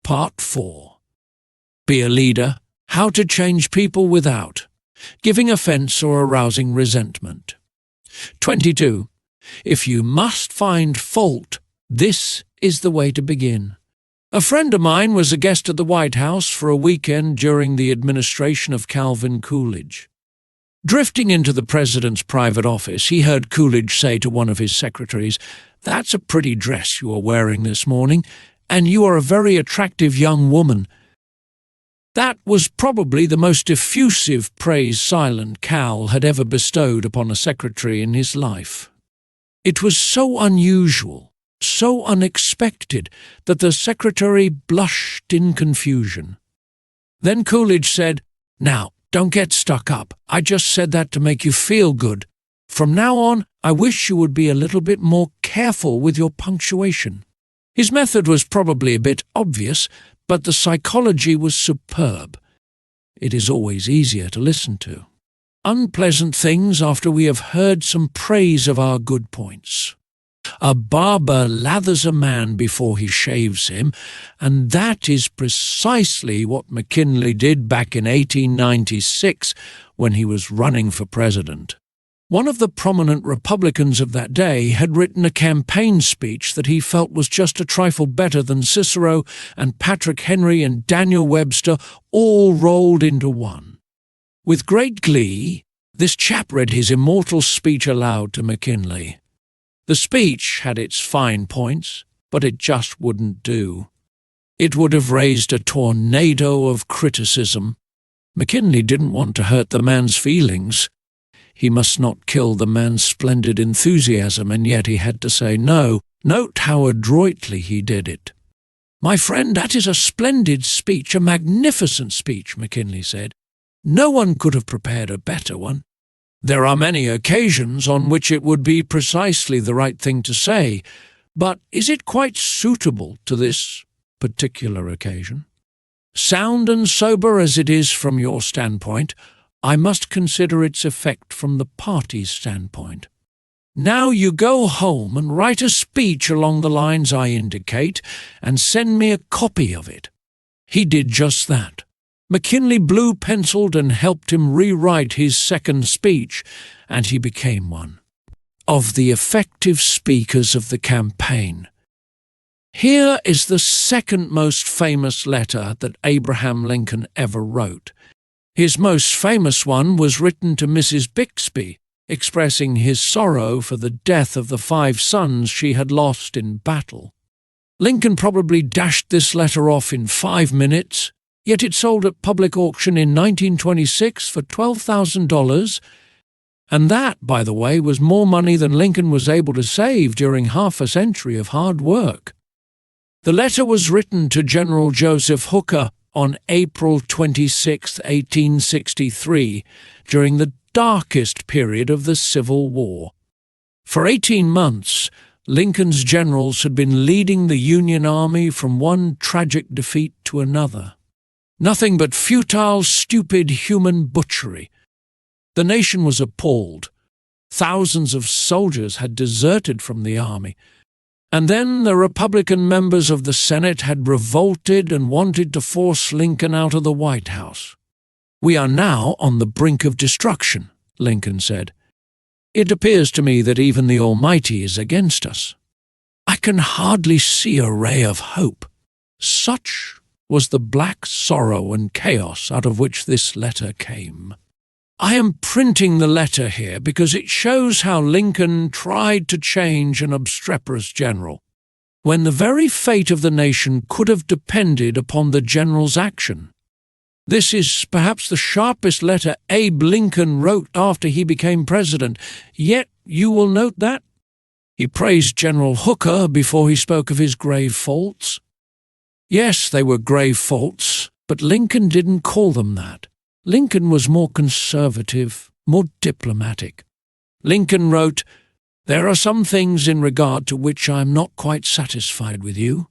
Part 4. Be a leader. How to change people without giving offence or arousing resentment. 22. If you must find fault, this is the way to begin. A friend of mine was a guest at the White House for a weekend during the administration of Calvin Coolidge. Drifting into the president's private office, he heard Coolidge say to one of his secretaries, "That's a pretty dress you are wearing this morning, and you are a very attractive young woman." That was probably the most effusive praise Silent Cal had ever bestowed upon a secretary in his life. It was so unusual, so unexpected, that the secretary blushed in confusion. Then Coolidge said, "Now, don't get stuck up. I just said that to make you feel good. From now on, I wish you would be a little bit more careful with your punctuation." His method was probably a bit obvious, but the psychology was superb. It is always easier to listen to unpleasant things after we have heard some praise of our good points. A barber lathers a man before he shaves him, and that is precisely what McKinley did back in 1896 when he was running for president. One of the prominent Republicans of that day had written a campaign speech that he felt was just a trifle better than Cicero and Patrick Henry and Daniel Webster all rolled into one. With great glee, this chap read his immortal speech aloud to McKinley. The speech had its fine points, but it just wouldn't do. It would have raised a tornado of criticism. McKinley didn't want to hurt the man's feelings. He must not kill the man's splendid enthusiasm, and yet he had to say no. Note how adroitly he did it. "My friend, that is a splendid speech, a magnificent speech," McKinley said. "No one could have prepared a better one. There are many occasions on which it would be precisely the right thing to say, but is it quite suitable to this particular occasion? Sound and sober as it is from your standpoint, I must consider its effect from the party's standpoint. Now you go home and write a speech along the lines I indicate and send me a copy of it." He did just that. McKinley blue-penciled and helped him rewrite his second speech, and he became one of the effective speakers of the campaign. Here is the second most famous letter that Abraham Lincoln ever wrote. His most famous one was written to Mrs. Bixby, expressing his sorrow for the death of the 5 sons she had lost in battle. Lincoln probably dashed this letter off in 5 minutes, yet it sold at public auction in 1926 for $12,000, and that, by the way, was more money than Lincoln was able to save during half a century of hard work. The letter was written to General Joseph Hooker on April 26, 1863, during the darkest period of the Civil War. For 18 months, Lincoln's generals had been leading the Union Army from one tragic defeat to another. Nothing but futile, stupid human butchery. The nation was appalled. Thousands of soldiers had deserted from the army. And then the Republican members of the Senate had revolted and wanted to force Lincoln out of the White House. "We are now on the brink of destruction," Lincoln said. "It appears to me that even the Almighty is against us. I can hardly see a ray of hope." Such was the black sorrow and chaos out of which this letter came. I am printing the letter here because it shows how Lincoln tried to change an obstreperous general, when the very fate of the nation could have depended upon the general's action. This is perhaps the sharpest letter Abe Lincoln wrote after he became president, yet you will note that he praised General Hooker before he spoke of his grave faults. Yes, they were grave faults, but Lincoln didn't call them that. Lincoln was more conservative, more diplomatic. Lincoln wrote, "There are some things in regard to which I am not quite satisfied with you.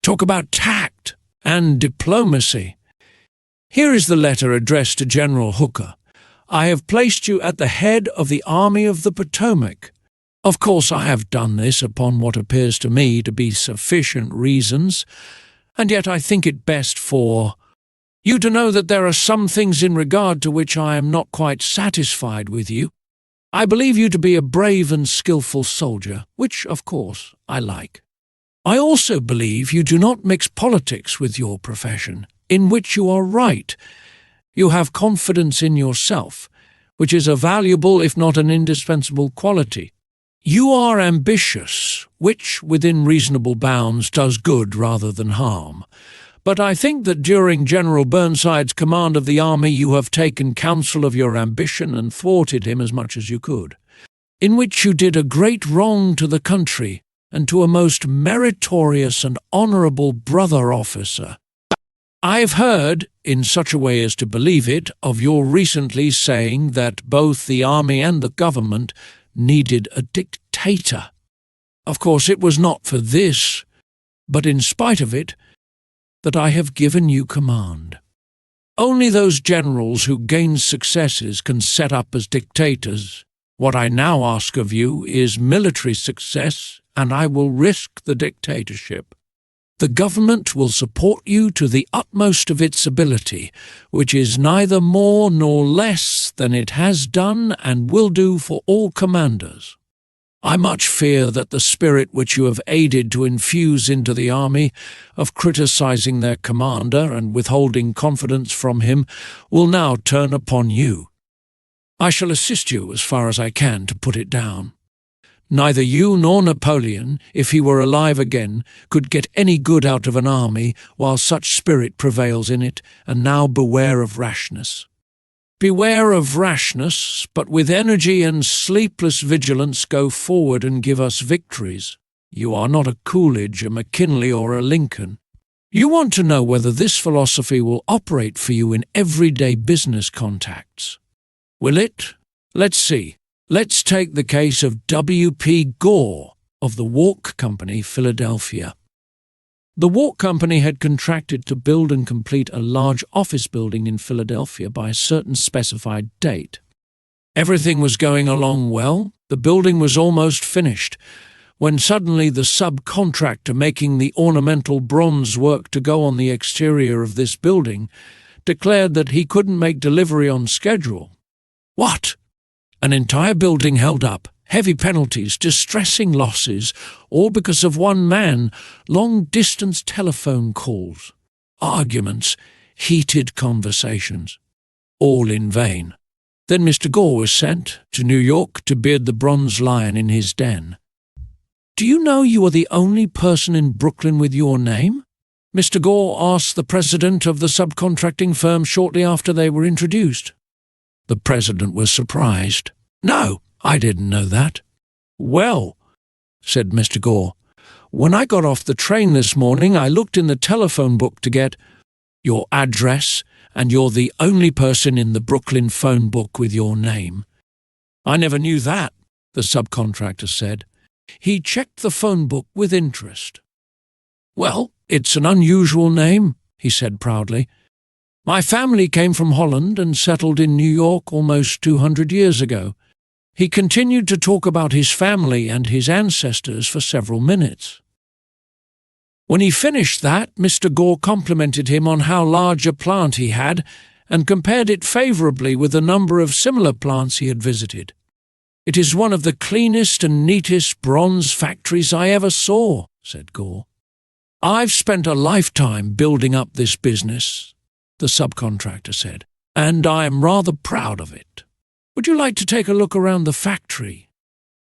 Talk about tact and diplomacy." Here is the letter addressed to General Hooker. "I have placed you at the head of the Army of the Potomac. Of course I have done this upon what appears to me to be sufficient reasons, and yet I think it best for you to know that there are some things in regard to which I am not quite satisfied with you. I believe you to be a brave and skillful soldier, which, of course, I like. I also believe you do not mix politics with your profession, in which you are right. You have confidence in yourself, which is a valuable, if not an indispensable quality. You are ambitious, which, within reasonable bounds, does good rather than harm. But I think that during General Burnside's command of the army you have taken counsel of your ambition and thwarted him as much as you could, in which you did a great wrong to the country and to a most meritorious and honourable brother officer. I have heard, in such a way as to believe it, of your recently saying that both the army and the government needed a dictator. Of course, it was not for this, but in spite of it, that I have given you command. Only those generals who gain successes can set up as dictators. What I now ask of you is military success, and I will risk the dictatorship. The government will support you to the utmost of its ability, which is neither more nor less than it has done and will do for all commanders. I much fear that the spirit which you have aided to infuse into the army, of criticizing their commander and withholding confidence from him, will now turn upon you. I shall assist you as far as I can to put it down. Neither you nor Napoleon, if he were alive again, could get any good out of an army while such spirit prevails in it, and now beware of rashness. Beware of rashness, but with energy and sleepless vigilance go forward and give us victories. You are not a Coolidge, a McKinley, or a Lincoln. You want to know whether this philosophy will operate for you in everyday business contacts. Will it? Let's see. Let's take the case of W.P. Gore of the Walk Company, Philadelphia. The Walk Company had contracted to build and complete a large office building in Philadelphia by a certain specified date. Everything was going along well. The building was almost finished, when suddenly the subcontractor making the ornamental bronze work to go on the exterior of this building declared that he couldn't make delivery on schedule. What? An entire building held up, heavy penalties, distressing losses, all because of one man, long-distance telephone calls, arguments, heated conversations, all in vain. Then Mr. Gore was sent to New York to beard the bronze lion in his den. Do you know you are the only person in Brooklyn with your name? Mr. Gore asked the president of the subcontracting firm shortly after they were introduced. The president was surprised. No, I didn't know that. Well, said Mr. Gore, when I got off the train this morning, I looked in the telephone book to get your address, and you're the only person in the Brooklyn phone book with your name. I never knew that, the subcontractor said. He checked the phone book with interest. Well, it's an unusual name, he said proudly. My family came from Holland and settled in New York almost 200 years ago. He continued to talk about his family and his ancestors for several minutes. When he finished that, Mr. Gore complimented him on how large a plant he had and compared it favourably with a number of similar plants he had visited. It is one of the cleanest and neatest bronze factories I ever saw, said Gore. I've spent a lifetime building up this business, the subcontractor said, and I am rather proud of it. Would you like to take a look around the factory?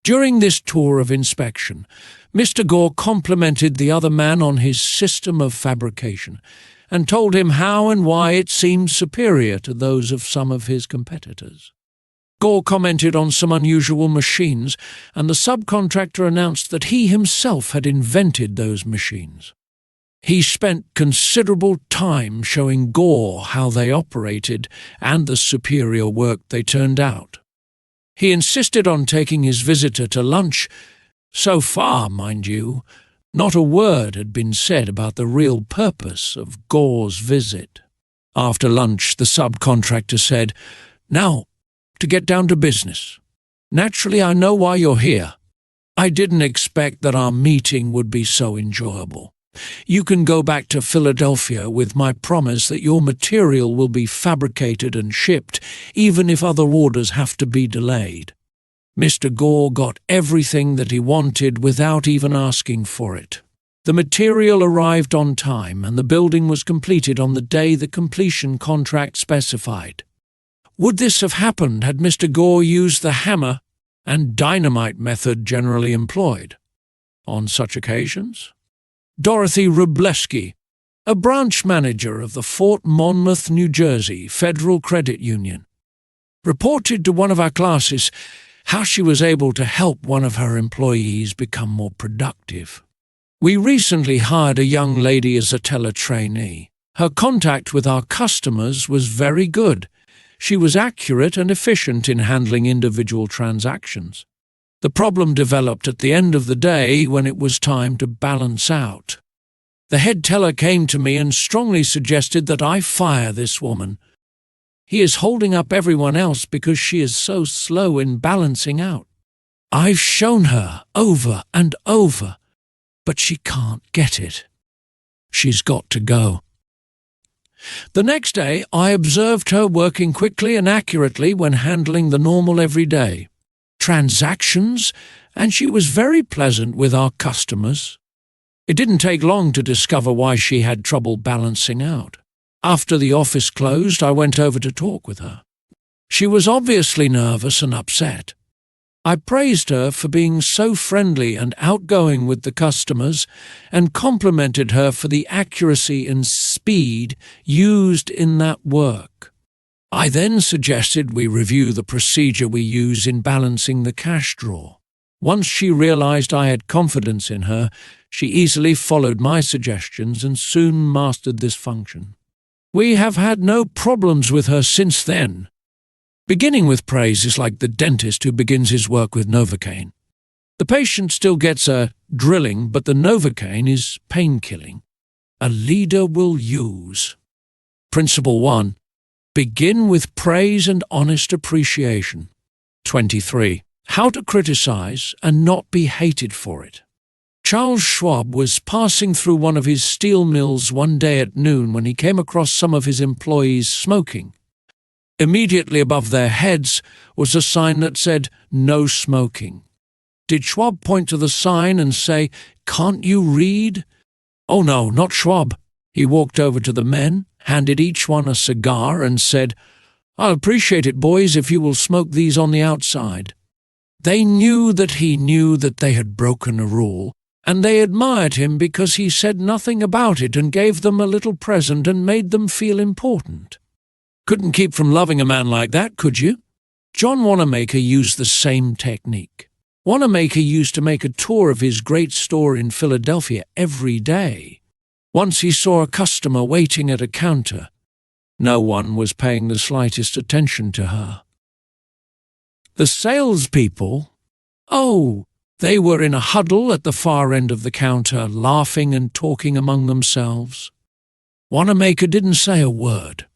During this tour of inspection, Mr. Gore complimented the other man on his system of fabrication and told him how and why it seemed superior to those of some of his competitors. Gore commented on some unusual machines, and the subcontractor announced that he himself had invented those machines. He spent considerable time showing Gore how they operated and the superior work they turned out. He insisted on taking his visitor to lunch. So far, mind you, not a word had been said about the real purpose of Gore's visit. After lunch, the subcontractor said, "Now, to get down to business. Naturally, I know why you're here. I didn't expect that our meeting would be so enjoyable. You can go back to Philadelphia with my promise that your material will be fabricated and shipped, even if other orders have to be delayed. Mr. Gore got everything that he wanted without even asking for it. The material arrived on time, and the building was completed on the day the completion contract specified. Would this have happened had Mr. Gore used the hammer and dynamite method generally employed on such occasions? Dorothy Rubleski, a branch manager of the Fort Monmouth, New Jersey Federal Credit Union, reported to one of our classes how she was able to help one of her employees become more productive. We recently hired a young lady as a teller trainee. Her contact with our customers was very good. She was accurate and efficient in handling individual transactions. The problem developed at the end of the day when it was time to balance out. The head teller came to me and strongly suggested that I fire this woman. He is holding up everyone else because she is so slow in balancing out. I've shown her over and over, but she can't get it. She's got to go. The next day, I observed her working quickly and accurately when handling the normal everyday transactions, and she was very pleasant with our customers. It didn't take long to discover why she had trouble balancing out. After the office closed, I went over to talk with her. She was obviously nervous and upset. I praised her for being so friendly and outgoing with the customers and complimented her for the accuracy and speed used in that work. I then suggested we review the procedure we use in balancing the cash drawer. Once she realized I had confidence in her, she easily followed my suggestions and soon mastered this function. We have had no problems with her since then. Beginning with praise is like the dentist who begins his work with Novocaine. The patient still gets a drilling, but the Novocaine is pain-killing. A leader will use. Principle 1. Begin with praise and honest appreciation. 23. How to criticize and not be hated for it. Charles Schwab was passing through one of his steel mills one day at noon when he came across some of his employees smoking. Immediately above their heads was a sign that said, "No smoking." Did Schwab point to the sign and say, "Can't you read?" Oh no, not Schwab. He walked over to the men, handed each one a cigar and said, "I'll appreciate it, boys, if you will smoke these on the outside." They knew that he knew that they had broken a rule, and they admired him because he said nothing about it and gave them a little present and made them feel important. Couldn't keep from loving a man like that, could you? John Wanamaker used the same technique. Wanamaker used to make a tour of his great store in Philadelphia every day. Once he saw a customer waiting at a counter. No one was paying the slightest attention to her. The salespeople, they were in a huddle at the far end of the counter, laughing and talking among themselves. Wanamaker didn't say a word.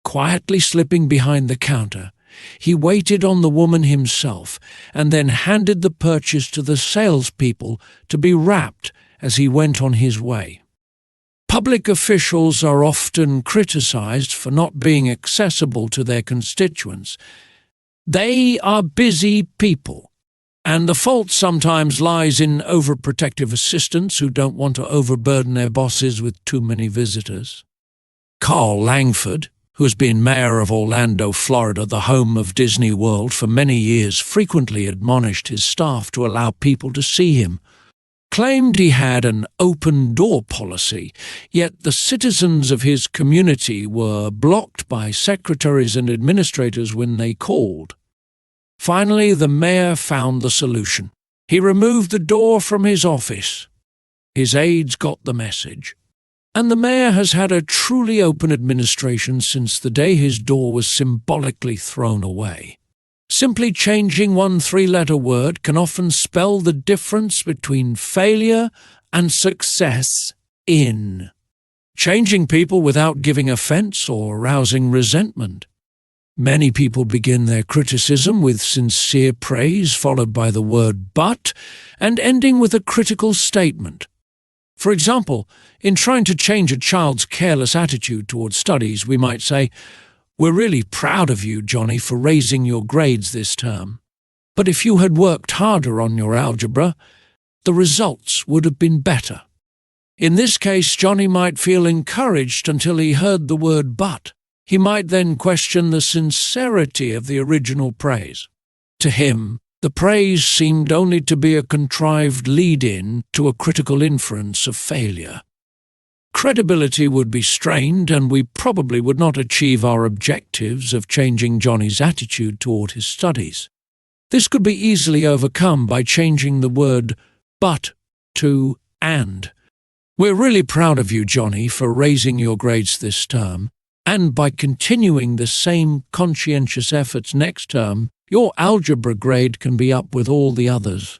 Quietly slipping behind the counter, he waited on the woman himself and then handed the purchase to the salespeople to be wrapped as he went on his way. Public officials are often criticized for not being accessible to their constituents. They are busy people, and the fault sometimes lies in overprotective assistants who don't want to overburden their bosses with too many visitors. Carl Langford, who has been mayor of Orlando, Florida, the home of Disney World, for many years, frequently admonished his staff to allow people to see him, claimed he had an open-door policy, yet the citizens of his community were blocked by secretaries and administrators when they called. Finally, the mayor found the solution. He removed the door from his office. His aides got the message. And the mayor has had a truly open administration since the day his door was symbolically thrown away. Simply changing one three-letter word can often spell the difference between failure and success in changing people without giving offense or arousing resentment. Many people begin their criticism with sincere praise followed by the word "but" and ending with a critical statement. For example, in trying to change a child's careless attitude towards studies, we might say, "We're really proud of you, Johnny, for raising your grades this term. But if you had worked harder on your algebra, the results would have been better." In this case, Johnny might feel encouraged until he heard the word "but." He might then question the sincerity of the original praise. To him, the praise seemed only to be a contrived lead-in to a critical inference of failure. Credibility would be strained, and we probably would not achieve our objectives of changing Johnny's attitude toward his studies. This could be easily overcome by changing the word "but" to "and." "We're really proud of you, Johnny, for raising your grades this term, and by continuing the same conscientious efforts next term, your algebra grade can be up with all the others."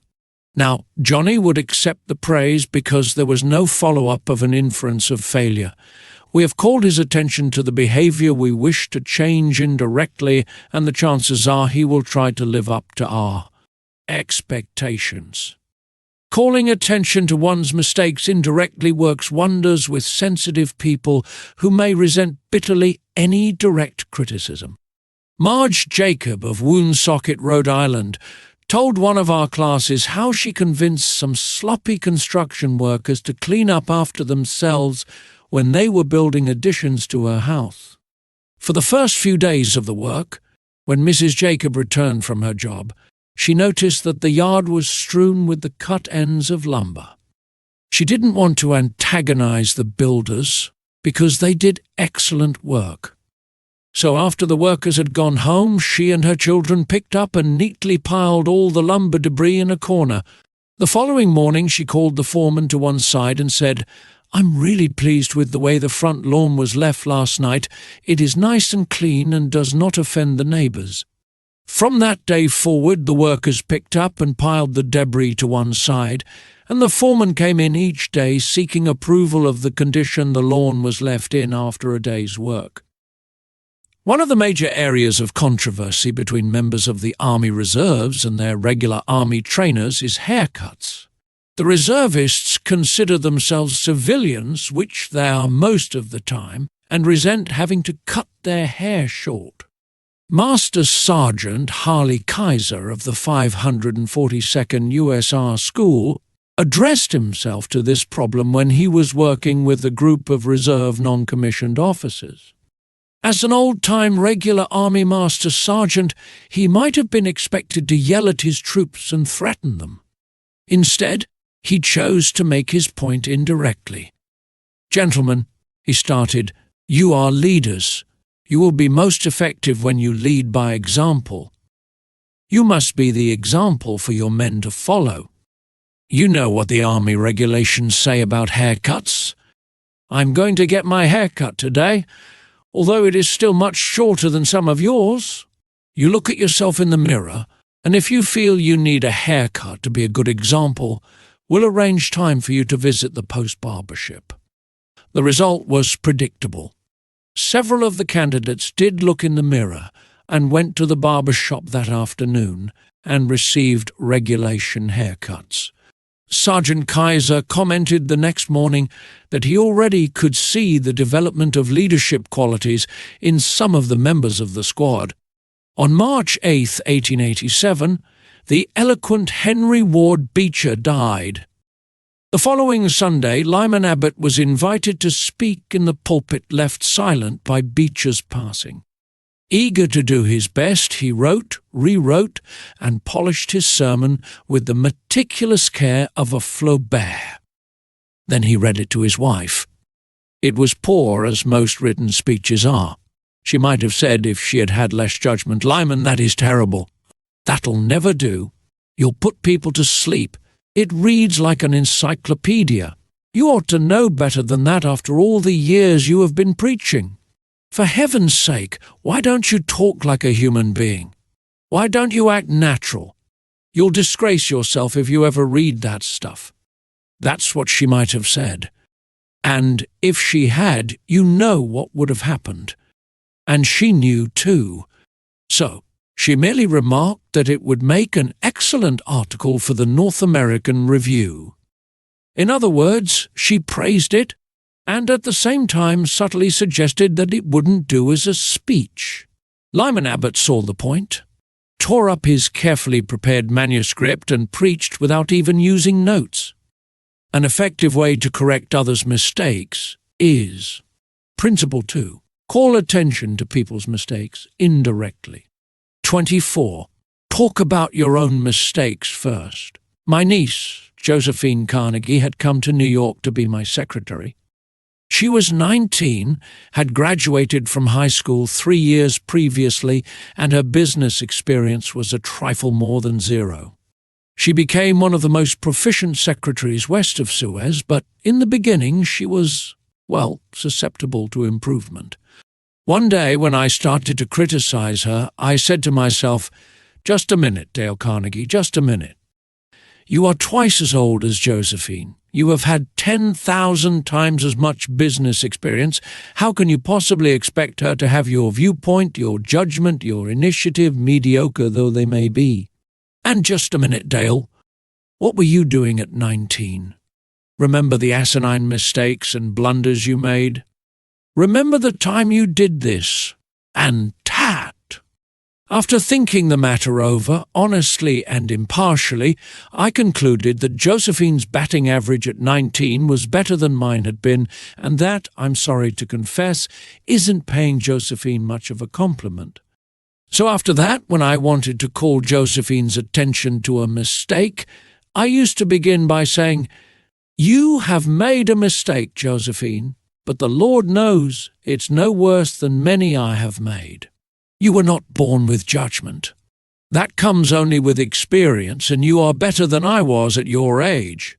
Now, Johnny would accept the praise because there was no follow-up of an inference of failure. We have called his attention to the behavior we wish to change indirectly, and the chances are he will try to live up to our expectations. Calling attention to one's mistakes indirectly works wonders with sensitive people who may resent bitterly any direct criticism. Marge Jacob of Woonsocket, Rhode Island, told one of our classes how she convinced some sloppy construction workers to clean up after themselves when they were building additions to her house. For the first few days of the work, when Mrs. Jacob returned from her job, she noticed that the yard was strewn with the cut ends of lumber. She didn't want to antagonize the builders because they did excellent work. So after the workers had gone home, she and her children picked up and neatly piled all the lumber debris in a corner. The following morning she called the foreman to one side and said, "I'm really pleased with the way the front lawn was left last night. It is nice and clean and does not offend the neighbours." From that day forward, the workers picked up and piled the debris to one side, and the foreman came in each day seeking approval of the condition the lawn was left in after a day's work. One of the major areas of controversy between members of the Army Reserves and their regular Army trainers is haircuts. The reservists consider themselves civilians, which they are most of the time, and resent having to cut their hair short. Master Sergeant Harley Kaiser of the 542nd USR School addressed himself to this problem when he was working with a group of reserve non-commissioned officers. As an old-time regular Army Master Sergeant, he might have been expected to yell at his troops and threaten them. Instead, he chose to make his point indirectly. "Gentlemen," he started, "you are leaders. You will be most effective when you lead by example. You must be the example for your men to follow. You know what the Army regulations say about haircuts. I'm going to get my hair cut today, although it is still much shorter than some of yours. You look at yourself in the mirror, and if you feel you need a haircut to be a good example, we'll arrange time for you to visit the post-barbership." The result was predictable. Several of the candidates did look in the mirror and went to the barber shop that afternoon and received regulation haircuts. Sergeant Kaiser commented the next morning that he already could see the development of leadership qualities in some of the members of the squad. On March 8, 1887, the eloquent Henry Ward Beecher died. The following Sunday, Lyman Abbott was invited to speak in the pulpit left silent by Beecher's passing. Eager to do his best, he wrote, rewrote, and polished his sermon with the meticulous care of a Flaubert. Then he read it to his wife. It was poor, as most written speeches are. She might have said, if she had had less judgment, "Lyman, that is terrible. That'll never do. You'll put people to sleep. It reads like an encyclopedia. You ought to know better than that after all the years you have been preaching. For heaven's sake, why don't you talk like a human being? Why don't you act natural? You'll disgrace yourself if you ever read that stuff." That's what she might have said. And if she had, you know what would have happened. And she knew too. So she merely remarked that it would make an excellent article for the North American Review. In other words, she praised it, and at the same time subtly suggested that it wouldn't do as a speech. Lyman Abbott saw the point, tore up his carefully prepared manuscript and preached without even using notes. An effective way to correct others' mistakes is Principle 2. Call attention to people's mistakes indirectly. 24. Talk about your own mistakes first. My niece, Josephine Carnegie, had come to New York to be my secretary. She was 19, had graduated from high school 3 years previously, and her business experience was a trifle more than zero. She became one of the most proficient secretaries west of Suez, but in the beginning she was, susceptible to improvement. One day when I started to criticize her, I said to myself, "Just a minute, Dale Carnegie, just a minute. You are twice as old as Josephine. You have had 10,000 times as much business experience. How can you possibly expect her to have your viewpoint, your judgment, your initiative, mediocre though they may be? And just a minute, Dale. What were you doing at 19? Remember the asinine mistakes and blunders you made? Remember the time you did this? And tat!" After thinking the matter over, honestly and impartially, I concluded that Josephine's batting average at 19 was better than mine had been, and that, I'm sorry to confess, isn't paying Josephine much of a compliment. So after that, when I wanted to call Josephine's attention to a mistake, I used to begin by saying, "You have made a mistake, Josephine, but the Lord knows it's no worse than many I have made. You were not born with judgment. That comes only with experience, and you are better than I was at your age.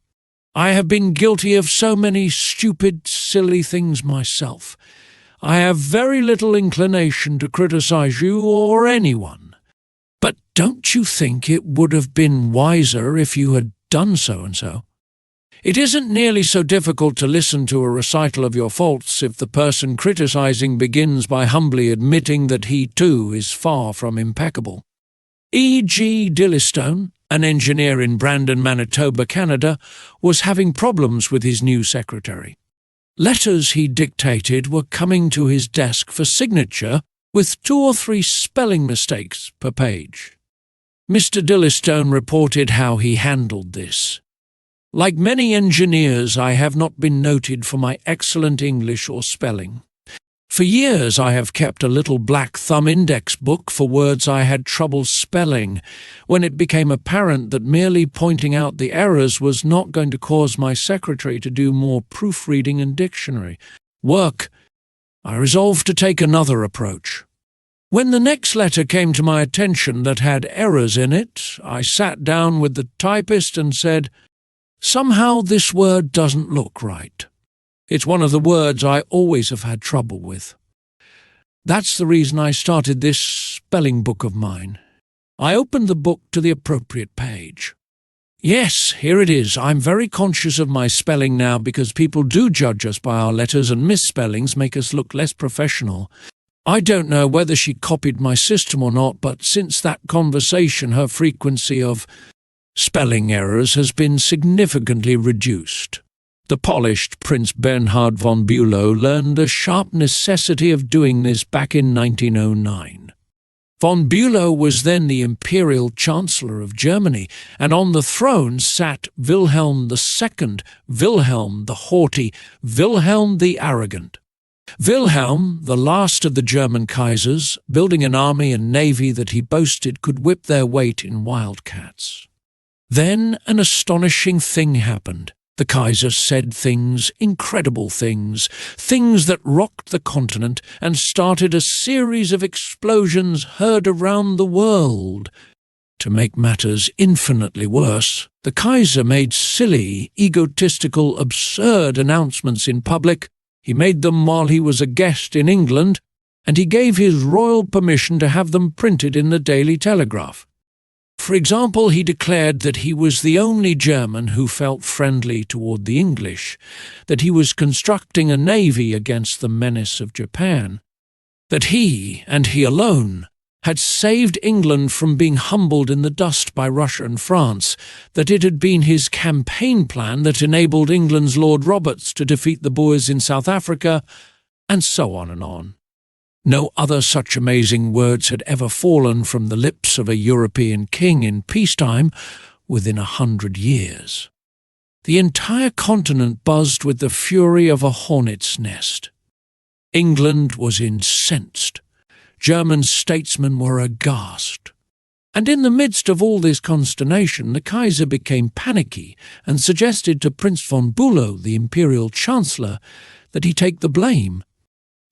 I have been guilty of so many stupid, silly things myself. I have very little inclination to criticize you or anyone. But don't you think it would have been wiser if you had done so-and-so? It isn't nearly so difficult to listen to a recital of your faults if the person criticizing begins by humbly admitting that he too is far from impeccable. E.G. Dillistone, an engineer in Brandon, Manitoba, Canada, was having problems with his new secretary. Letters he dictated were coming to his desk for signature with 2 or 3 spelling mistakes per page. Mr. Dillistone reported how he handled this. "Like many engineers, I have not been noted for my excellent English or spelling. For years I have kept a little black thumb index book for words I had trouble spelling. When it became apparent that merely pointing out the errors was not going to cause my secretary to do more proofreading and dictionary work, I resolved to take another approach. When the next letter came to my attention that had errors in it, I sat down with the typist and said, 'Somehow this word doesn't look right. It's one of the words I always have had trouble with.' That's the reason I started this spelling book of mine. I opened the book to the appropriate page. Yes, here it is. I'm very conscious of my spelling now because people do judge us by our letters, and misspellings make us look less professional. I don't know whether she copied my system or not, but since that conversation her frequency of spelling errors has been significantly reduced. The polished Prince Bernhard von Bülow learned the sharp necessity of doing this back in 1909. Von Bülow was then the Imperial Chancellor of Germany, and on the throne sat Wilhelm II, Wilhelm the Haughty, Wilhelm the Arrogant. Wilhelm, the last of the German Kaisers, building an army and navy that he boasted could whip their weight in wildcats. Then an astonishing thing happened. The Kaiser said things, incredible things, things that rocked the continent and started a series of explosions heard around the world. To make matters infinitely worse, the Kaiser made silly, egotistical, absurd announcements in public. He made them while he was a guest in England, and he gave his royal permission to have them printed in the Daily Telegraph. For example, he declared that he was the only German who felt friendly toward the English, that he was constructing a navy against the menace of Japan, that he, and he alone, had saved England from being humbled in the dust by Russia and France, that it had been his campaign plan that enabled England's Lord Roberts to defeat the Boers in South Africa, and so on and on. No other such amazing words had ever fallen from the lips of a European king in peacetime within 100 years. The entire continent buzzed with the fury of a hornet's nest. England was incensed. German statesmen were aghast. And in the midst of all this consternation, the Kaiser became panicky and suggested to Prince von Bülow, the imperial chancellor, that he take the blame.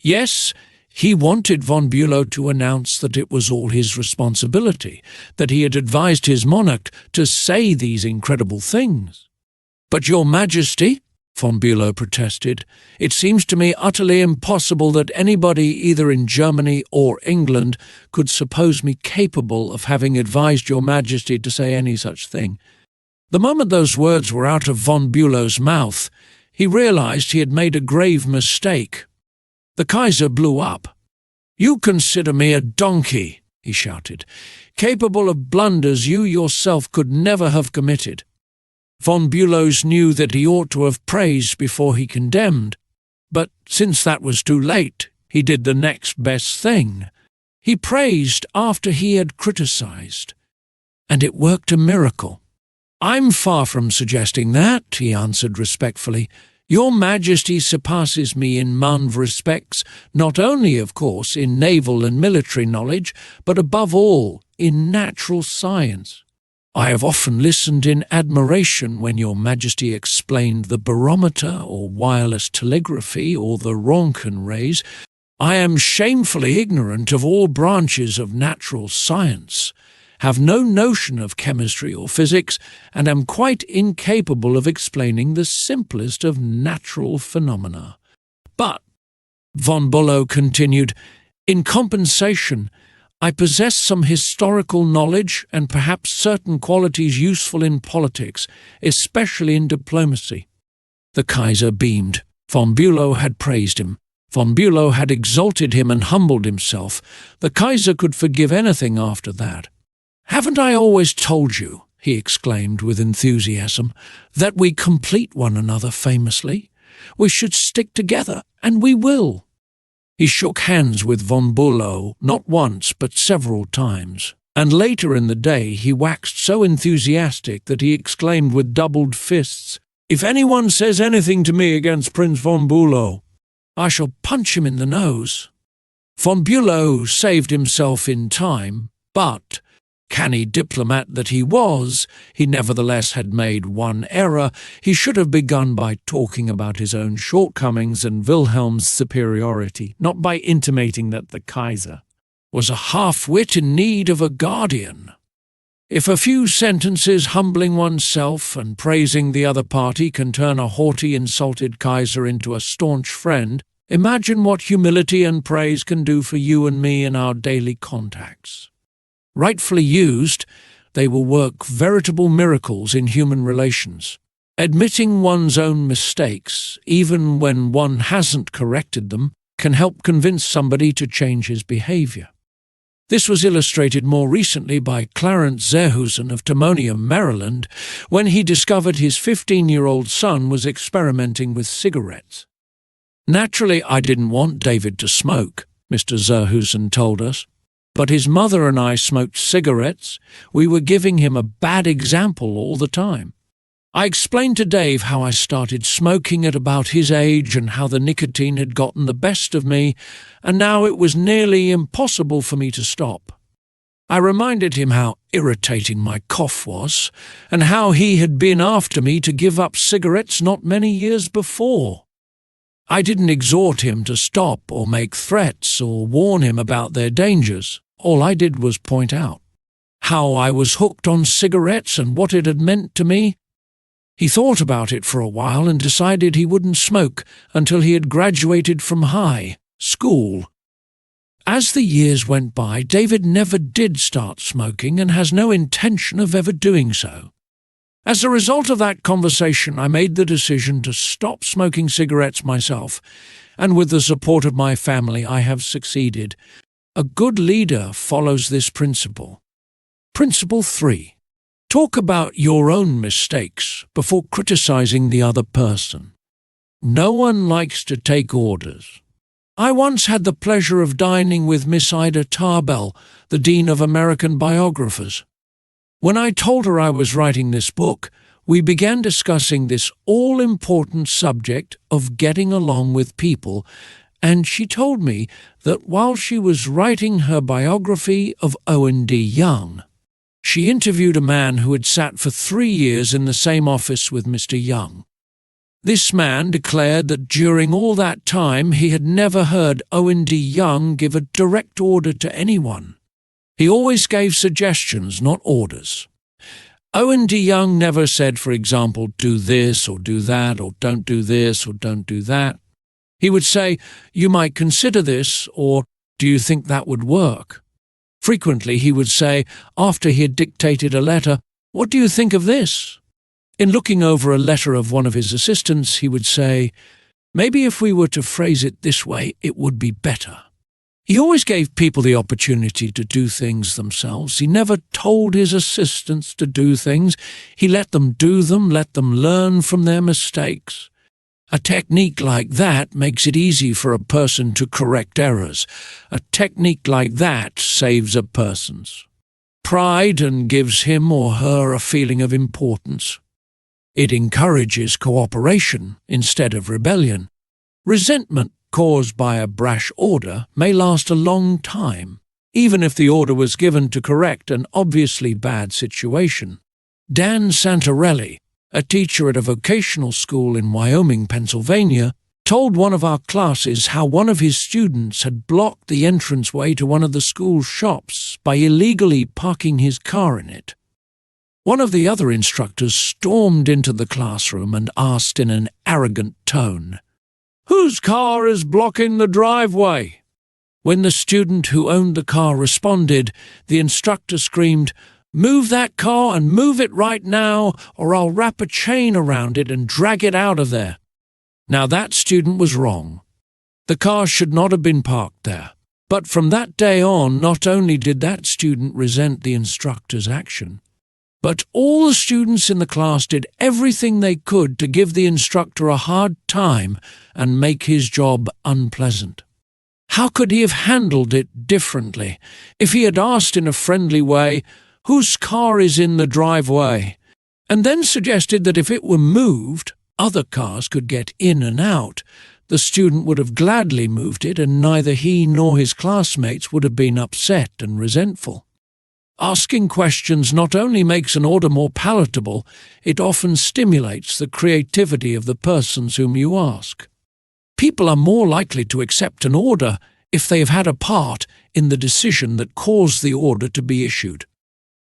Yes, he wanted von Bülow to announce that it was all his responsibility, that he had advised his monarch to say these incredible things. "But, Your Majesty," von Bülow protested, "it seems to me utterly impossible that anybody either in Germany or England could suppose me capable of having advised Your Majesty to say any such thing." The moment those words were out of von Bülow's mouth, he realized he had made a grave mistake. The Kaiser blew up. "You consider me a donkey," he shouted, "capable of blunders you yourself could never have committed." Von Bülow knew that he ought to have praised before he condemned, but since that was too late, he did the next best thing. He praised after he had criticized, and it worked a miracle. "I'm far from suggesting that," he answered respectfully. "Your Majesty surpasses me in many respects, not only, of course, in naval and military knowledge, but above all, in natural science. I have often listened in admiration when Your Majesty explained the barometer or wireless telegraphy or the Röntgen rays. I am shamefully ignorant of all branches of natural science, have no notion of chemistry or physics, and am quite incapable of explaining the simplest of natural phenomena. But," von Bülow continued, "in compensation, I possess some historical knowledge and perhaps certain qualities useful in politics, especially in diplomacy." The Kaiser beamed. Von Bülow had praised him. Von Bülow had exalted him and humbled himself. The Kaiser could forgive anything after that. "Haven't I always told you," he exclaimed with enthusiasm, "that we complete one another famously? We should stick together, and we will." He shook hands with von Bülow not once but several times, and later in the day he waxed so enthusiastic that he exclaimed with doubled fists, "If anyone says anything to me against Prince von Bülow, I shall punch him in the nose." Von Bülow saved himself in time, but, canny diplomat that he was, he nevertheless had made one error. He should have begun by talking about his own shortcomings and Wilhelm's superiority, not by intimating that the Kaiser was a half-wit in need of a guardian. If a few sentences humbling oneself and praising the other party can turn a haughty, insulted Kaiser into a staunch friend, imagine what humility and praise can do for you and me in our daily contacts. Rightfully used, they will work veritable miracles in human relations. Admitting one's own mistakes, even when one hasn't corrected them, can help convince somebody to change his behavior. This was illustrated more recently by Clarence Zerhusen of Timonium, Maryland, when he discovered his 15-year-old son was experimenting with cigarettes. "Naturally, I didn't want David to smoke," Mr. Zerhusen told us. "But his mother and I smoked cigarettes. We were giving him a bad example all the time. I explained to Dave how I started smoking at about his age and how the nicotine had gotten the best of me, and now it was nearly impossible for me to stop. I reminded him how irritating my cough was, and how he had been after me to give up cigarettes not many years before. I didn't exhort him to stop or make threats or warn him about their dangers. All I did was point out how I was hooked on cigarettes and what it had meant to me. He thought about it for a while and decided he wouldn't smoke until he had graduated from high school. As the years went by, David never did start smoking and has no intention of ever doing so. As a result of that conversation, I made the decision to stop smoking cigarettes myself, and with the support of my family, I have succeeded. A good leader follows this principle. Principle 3. Talk about your own mistakes before criticizing the other person. No one likes to take orders. I once had the pleasure of dining with Miss Ida Tarbell, the Dean of American Biographers. When I told her I was writing this book, we began discussing this all-important subject of getting along with people, and she told me that while she was writing her biography of Owen D. Young, she interviewed a man who had sat for 3 years in the same office with Mr. Young. This man declared that during all that time he had never heard Owen D. Young give a direct order to anyone. He always gave suggestions, not orders. Owen D. Young never said, for example, do this or do that, or don't do this or don't do that. He would say, you might consider this, or do you think that would work? Frequently he would say, after he had dictated a letter, what do you think of this? In looking over a letter of one of his assistants, he would say, maybe if we were to phrase it this way, it would be better. He always gave people the opportunity to do things themselves. He never told his assistants to do things. He let them do them, let them learn from their mistakes. A technique like that makes it easy for a person to correct errors. A technique like that saves a person's pride and gives him or her a feeling of importance. It encourages cooperation instead of rebellion. Resentment caused by a brash order may last a long time, even if the order was given to correct an obviously bad situation. Dan Santarelli, a teacher at a vocational school in Wyoming, Pennsylvania, told one of our classes how one of his students had blocked the entranceway to one of the school shops by illegally parking his car in it. One of the other instructors stormed into the classroom and asked in an arrogant tone, "Whose car is blocking the driveway?" When the student who owned the car responded, the instructor screamed, "Move that car and move it right now, or I'll wrap a chain around it and drag it out of there." Now that student was wrong. The car should not have been parked there. But from that day on, not only did that student resent the instructor's action, but all the students in the class did everything they could to give the instructor a hard time and make his job unpleasant. How could he have handled it differently if he had asked in a friendly way, "Whose car is in the driveway?" and then suggested that if it were moved, other cars could get in and out? The student would have gladly moved it, and neither he nor his classmates would have been upset and resentful. Asking questions not only makes an order more palatable, it often stimulates the creativity of the persons whom you ask. People are more likely to accept an order if they have had a part in the decision that caused the order to be issued.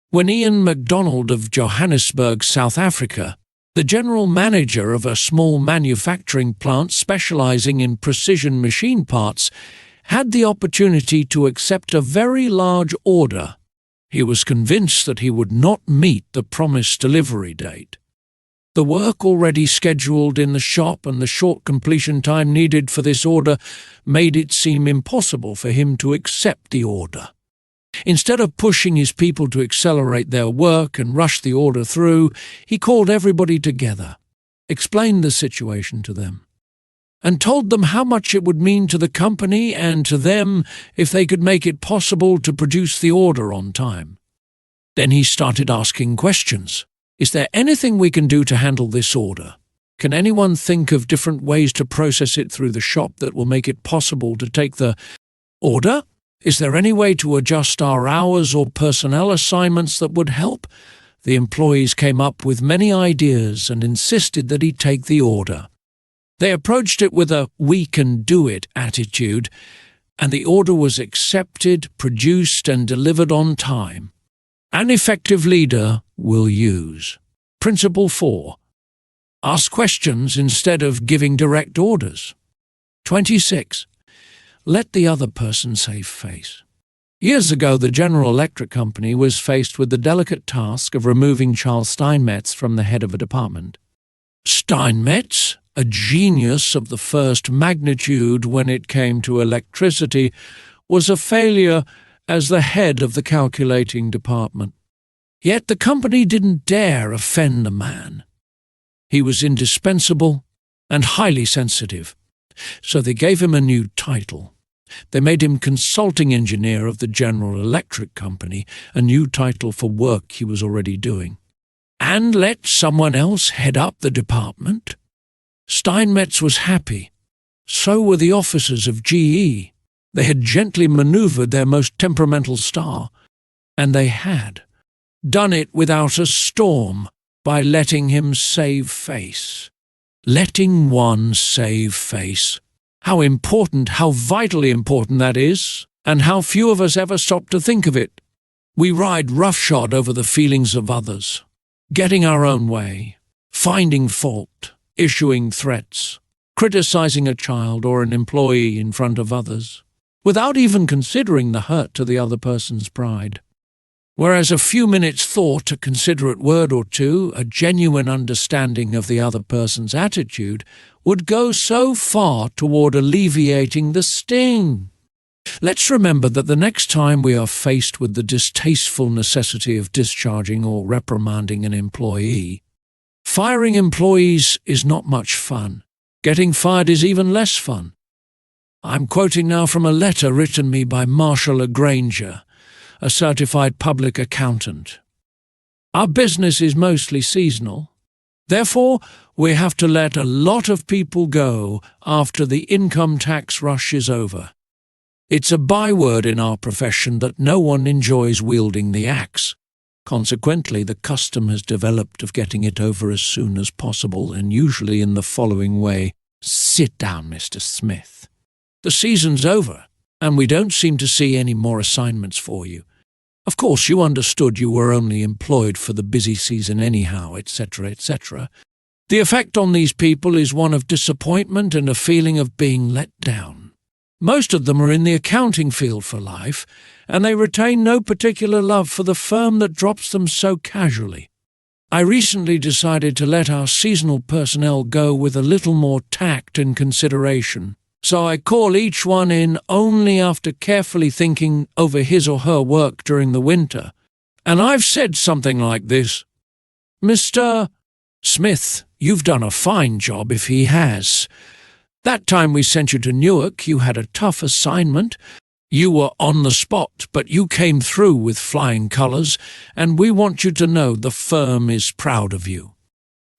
When Ian MacDonald of Johannesburg, South Africa, the general manager of a small manufacturing plant specializing in precision machine parts, had the opportunity to accept a very large order, he was convinced that he would not meet the promised delivery date. The work already scheduled in the shop and the short completion time needed for this order made it seem impossible for him to accept the order. Instead of pushing his people to accelerate their work and rush the order through, he called everybody together, explained the situation to them, and told them how much it would mean to the company and to them if they could make it possible to produce the order on time. Then he started asking questions. Is there anything we can do to handle this order? Can anyone think of different ways to process it through the shop that will make it possible to take the order? Is there any way to adjust our hours or personnel assignments that would help? The employees came up with many ideas and insisted that he take the order. They approached it with a "we can do it" attitude, and the order was accepted, produced, and delivered on time. An effective leader will use. Principle 4. Ask questions instead of giving direct orders. 26. Let the other person save face. Years ago, the General Electric Company was faced with the delicate task of removing Charles Steinmetz from the head of a department. Steinmetz, a genius of the first magnitude when it came to electricity, was a failure as the head of the calculating department. Yet the company didn't dare offend the man. He was indispensable and highly sensitive, so they gave him a new title. They made him consulting engineer of the General Electric Company, a new title for work he was already doing. And let someone else head up the department? Steinmetz was happy. So were the officers of GE. They had gently maneuvered their most temperamental star, and they had done it without a storm by letting him save face. Letting one save face. How important, how vitally important that is, and how few of us ever stop to think of it. We ride roughshod over the feelings of others, getting our own way, finding fault, issuing threats, criticizing a child or an employee in front of others, without even considering the hurt to the other person's pride. Whereas a few minutes' thought, a considerate word or two, a genuine understanding of the other person's attitude would go so far toward alleviating the sting. Let's remember that the next time we are faced with the distasteful necessity of discharging or reprimanding an employee, firing employees is not much fun. Getting fired is even less fun. I'm quoting now from a letter written me by Marshall Granger, a certified public accountant. Our business is mostly seasonal. Therefore, we have to let a lot of people go after the income tax rush is over. It's a byword in our profession that no one enjoys wielding the axe. Consequently, the custom has developed of getting it over as soon as possible, and usually in the following way: "Sit down, Mr. Smith. The season's over, and we don't seem to see any more assignments for you. Of course, you understood you were only employed for the busy season anyhow, etc., etc." The effect on these people is one of disappointment and a feeling of being let down. Most of them are in the accounting field for life, and they retain no particular love for the firm that drops them so casually. I recently decided to let our seasonal personnel go with a little more tact and consideration. So I call each one in only after carefully thinking over his or her work during the winter. And I've said something like this: "Mr. Smith, you've done a fine job if he has. That time we sent you to Newark, you had a tough assignment. You were on the spot, but you came through with flying colours, and we want you to know the firm is proud of you.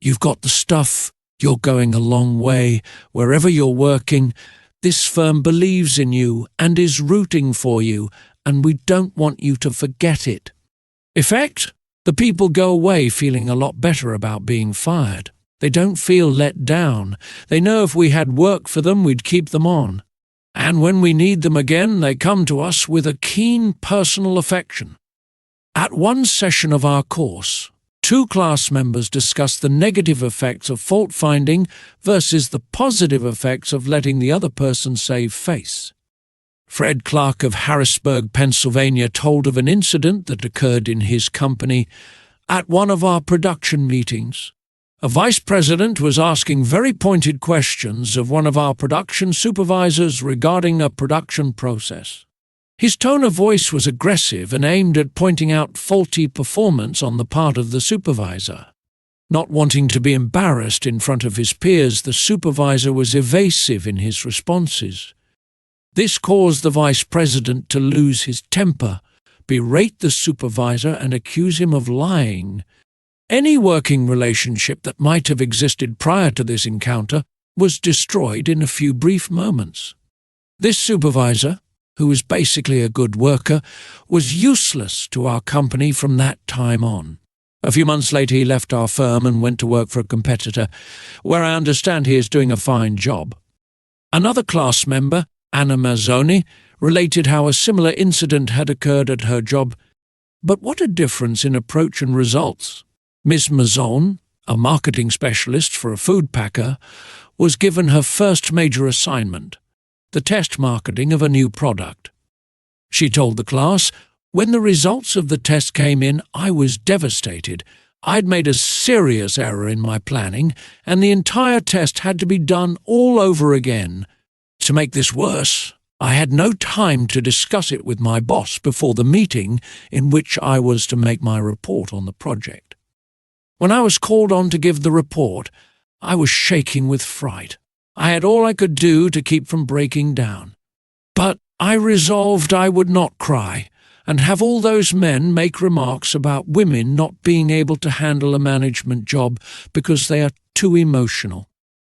You've got the stuff. You're going a long way. Wherever you're working, this firm believes in you and is rooting for you, and we don't want you to forget it." Effect? The people go away feeling a lot better about being fired. They don't feel let down. They know if we had work for them, we'd keep them on. And when we need them again, they come to us with a keen personal affection. At one session of our course, 2 class members discussed the negative effects of fault-finding versus the positive effects of letting the other person save face. Fred Clark of Harrisburg, Pennsylvania, told of an incident that occurred in his company at one of our production meetings. A vice president was asking very pointed questions of one of our production supervisors regarding a production process. His tone of voice was aggressive and aimed at pointing out faulty performance on the part of the supervisor. Not wanting to be embarrassed in front of his peers, the supervisor was evasive in his responses. This caused the vice president to lose his temper, berate the supervisor, and accuse him of lying. Any working relationship that might have existed prior to this encounter was destroyed in a few brief moments. This supervisor, who was basically a good worker, was useless to our company from that time on. A few months later he left our firm and went to work for a competitor, where I understand he is doing a fine job. Another class member, Anna Mazzoni, related how a similar incident had occurred at her job. But what a difference in approach and results! Miss Mazzone, a marketing specialist for a food packer, was given her first major assignment, the test marketing of a new product. She told the class, "When the results of the test came in, I was devastated. I'd made a serious error in my planning, and the entire test had to be done all over again. To make this worse, I had no time to discuss it with my boss before the meeting in which I was to make my report on the project. When I was called on to give the report, I was shaking with fright. I had all I could do to keep from breaking down. But I resolved I would not cry and have all those men make remarks about women not being able to handle a management job because they are too emotional.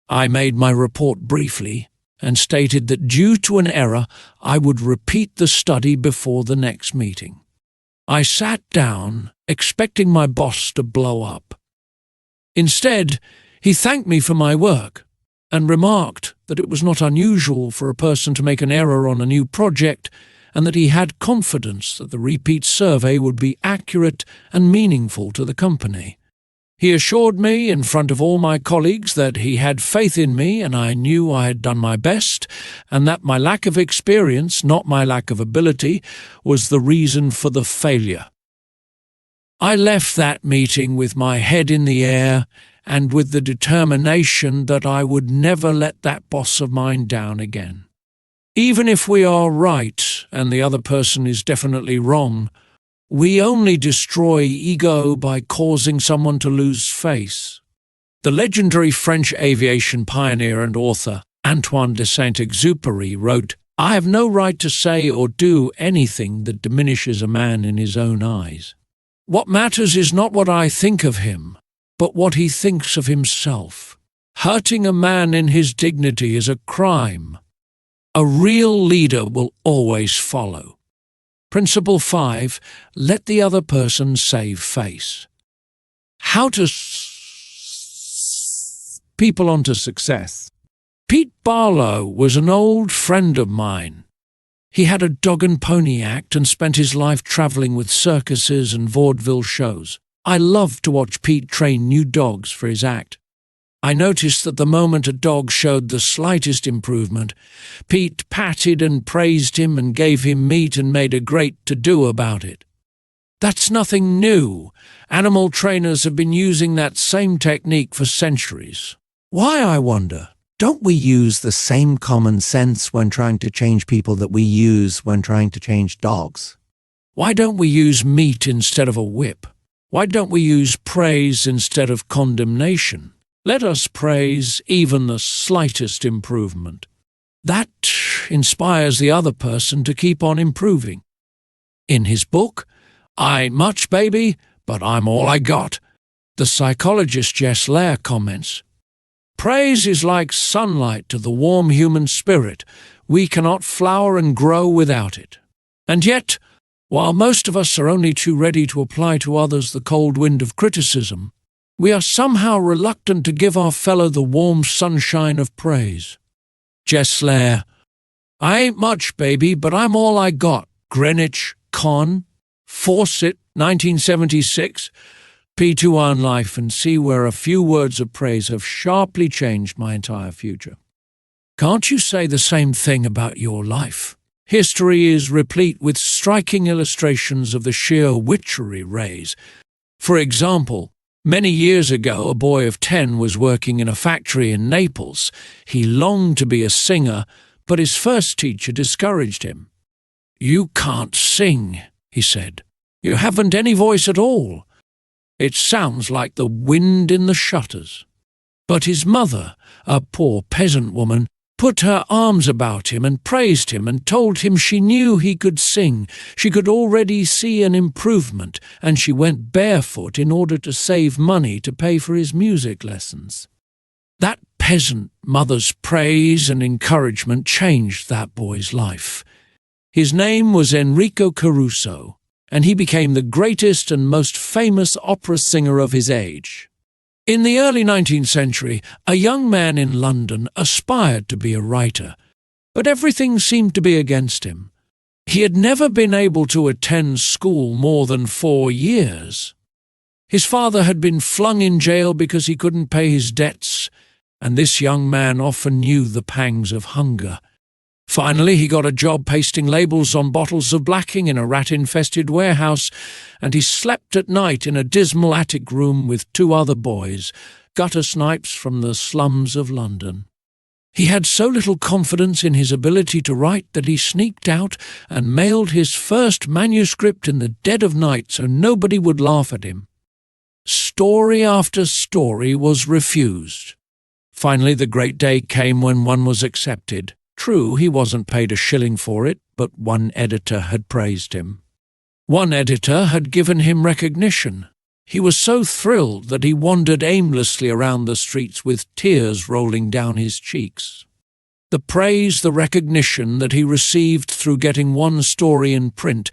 I made my report briefly and stated that due to an error, I would repeat the study before the next meeting. I sat down, expecting my boss to blow up. Instead, he thanked me for my work and remarked that it was not unusual for a person to make an error on a new project and that he had confidence that the repeat survey would be accurate and meaningful to the company. He assured me in front of all my colleagues that he had faith in me and I knew I had done my best, and that my lack of experience, not my lack of ability, was the reason for the failure. I left that meeting with my head in the air and with the determination that I would never let that boss of mine down again. Even if we are right and the other person is definitely wrong, we only destroy ego by causing someone to lose face. The legendary French aviation pioneer and author Antoine de Saint-Exupéry wrote, "I have no right to say or do anything that diminishes a man in his own eyes. What matters is not what I think of him, but what he thinks of himself. Hurting a man in his dignity is a crime. A real leader will always follow." Principle 5, let the other person save face. How to people onto success. Pete Barlow was an old friend of mine. He had a dog and pony act and spent his life traveling with circuses and vaudeville shows. I loved to watch Pete train new dogs for his act. I noticed that the moment a dog showed the slightest improvement, Pete patted and praised him and gave him meat and made a great to-do about it. That's nothing new. Animal trainers have been using that same technique for centuries. Why, I wonder? Don't we use the same common sense when trying to change people that we use when trying to change dogs? Why don't we use meat instead of a whip? Why don't we use praise instead of condemnation? Let us praise even the slightest improvement. That inspires the other person to keep on improving. In his book, I Ain't Much, Baby, But I'm All I Got, the psychologist Jess Lair comments, "Praise is like sunlight to the warm human spirit. We cannot flower and grow without it. And yet, while most of us are only too ready to apply to others the cold wind of criticism, we are somehow reluctant to give our fellow the warm sunshine of praise." Jess Lair, I Ain't Much, Baby, But I'm All I Got, Greenwich, Con, Fawcett, 1976, P2 Life, and see where a few words of praise have sharply changed my entire future. Can't you say the same thing about your life? History is replete with striking illustrations of the sheer witchery rays. For example, many years ago, a boy of 10 was working in a factory in Naples. He longed to be a singer, but his first teacher discouraged him. "You can't sing," he said. "You haven't any voice at all. It sounds like the wind in the shutters." But his mother, a poor peasant woman, put her arms about him and praised him and told him she knew he could sing. She could already see an improvement, and she went barefoot in order to save money to pay for his music lessons. That peasant mother's praise and encouragement changed that boy's life. His name was Enrico Caruso, and he became the greatest and most famous opera singer of his age. In the early 19th century, a young man in London aspired to be a writer, but everything seemed to be against him. He had never been able to attend school more than 4 years. His father had been flung in jail because he couldn't pay his debts, and this young man often knew the pangs of hunger. Finally, he got a job pasting labels on bottles of blacking in a rat-infested warehouse, and he slept at night in a dismal attic room with 2 other boys, gutter snipes from the slums of London. He had so little confidence in his ability to write that he sneaked out and mailed his first manuscript in the dead of night so nobody would laugh at him. Story after story was refused. Finally, the great day came when one was accepted. True, he wasn't paid a shilling for it, but one editor had praised him. One editor had given him recognition. He was so thrilled that he wandered aimlessly around the streets with tears rolling down his cheeks. The praise, the recognition that he received through getting one story in print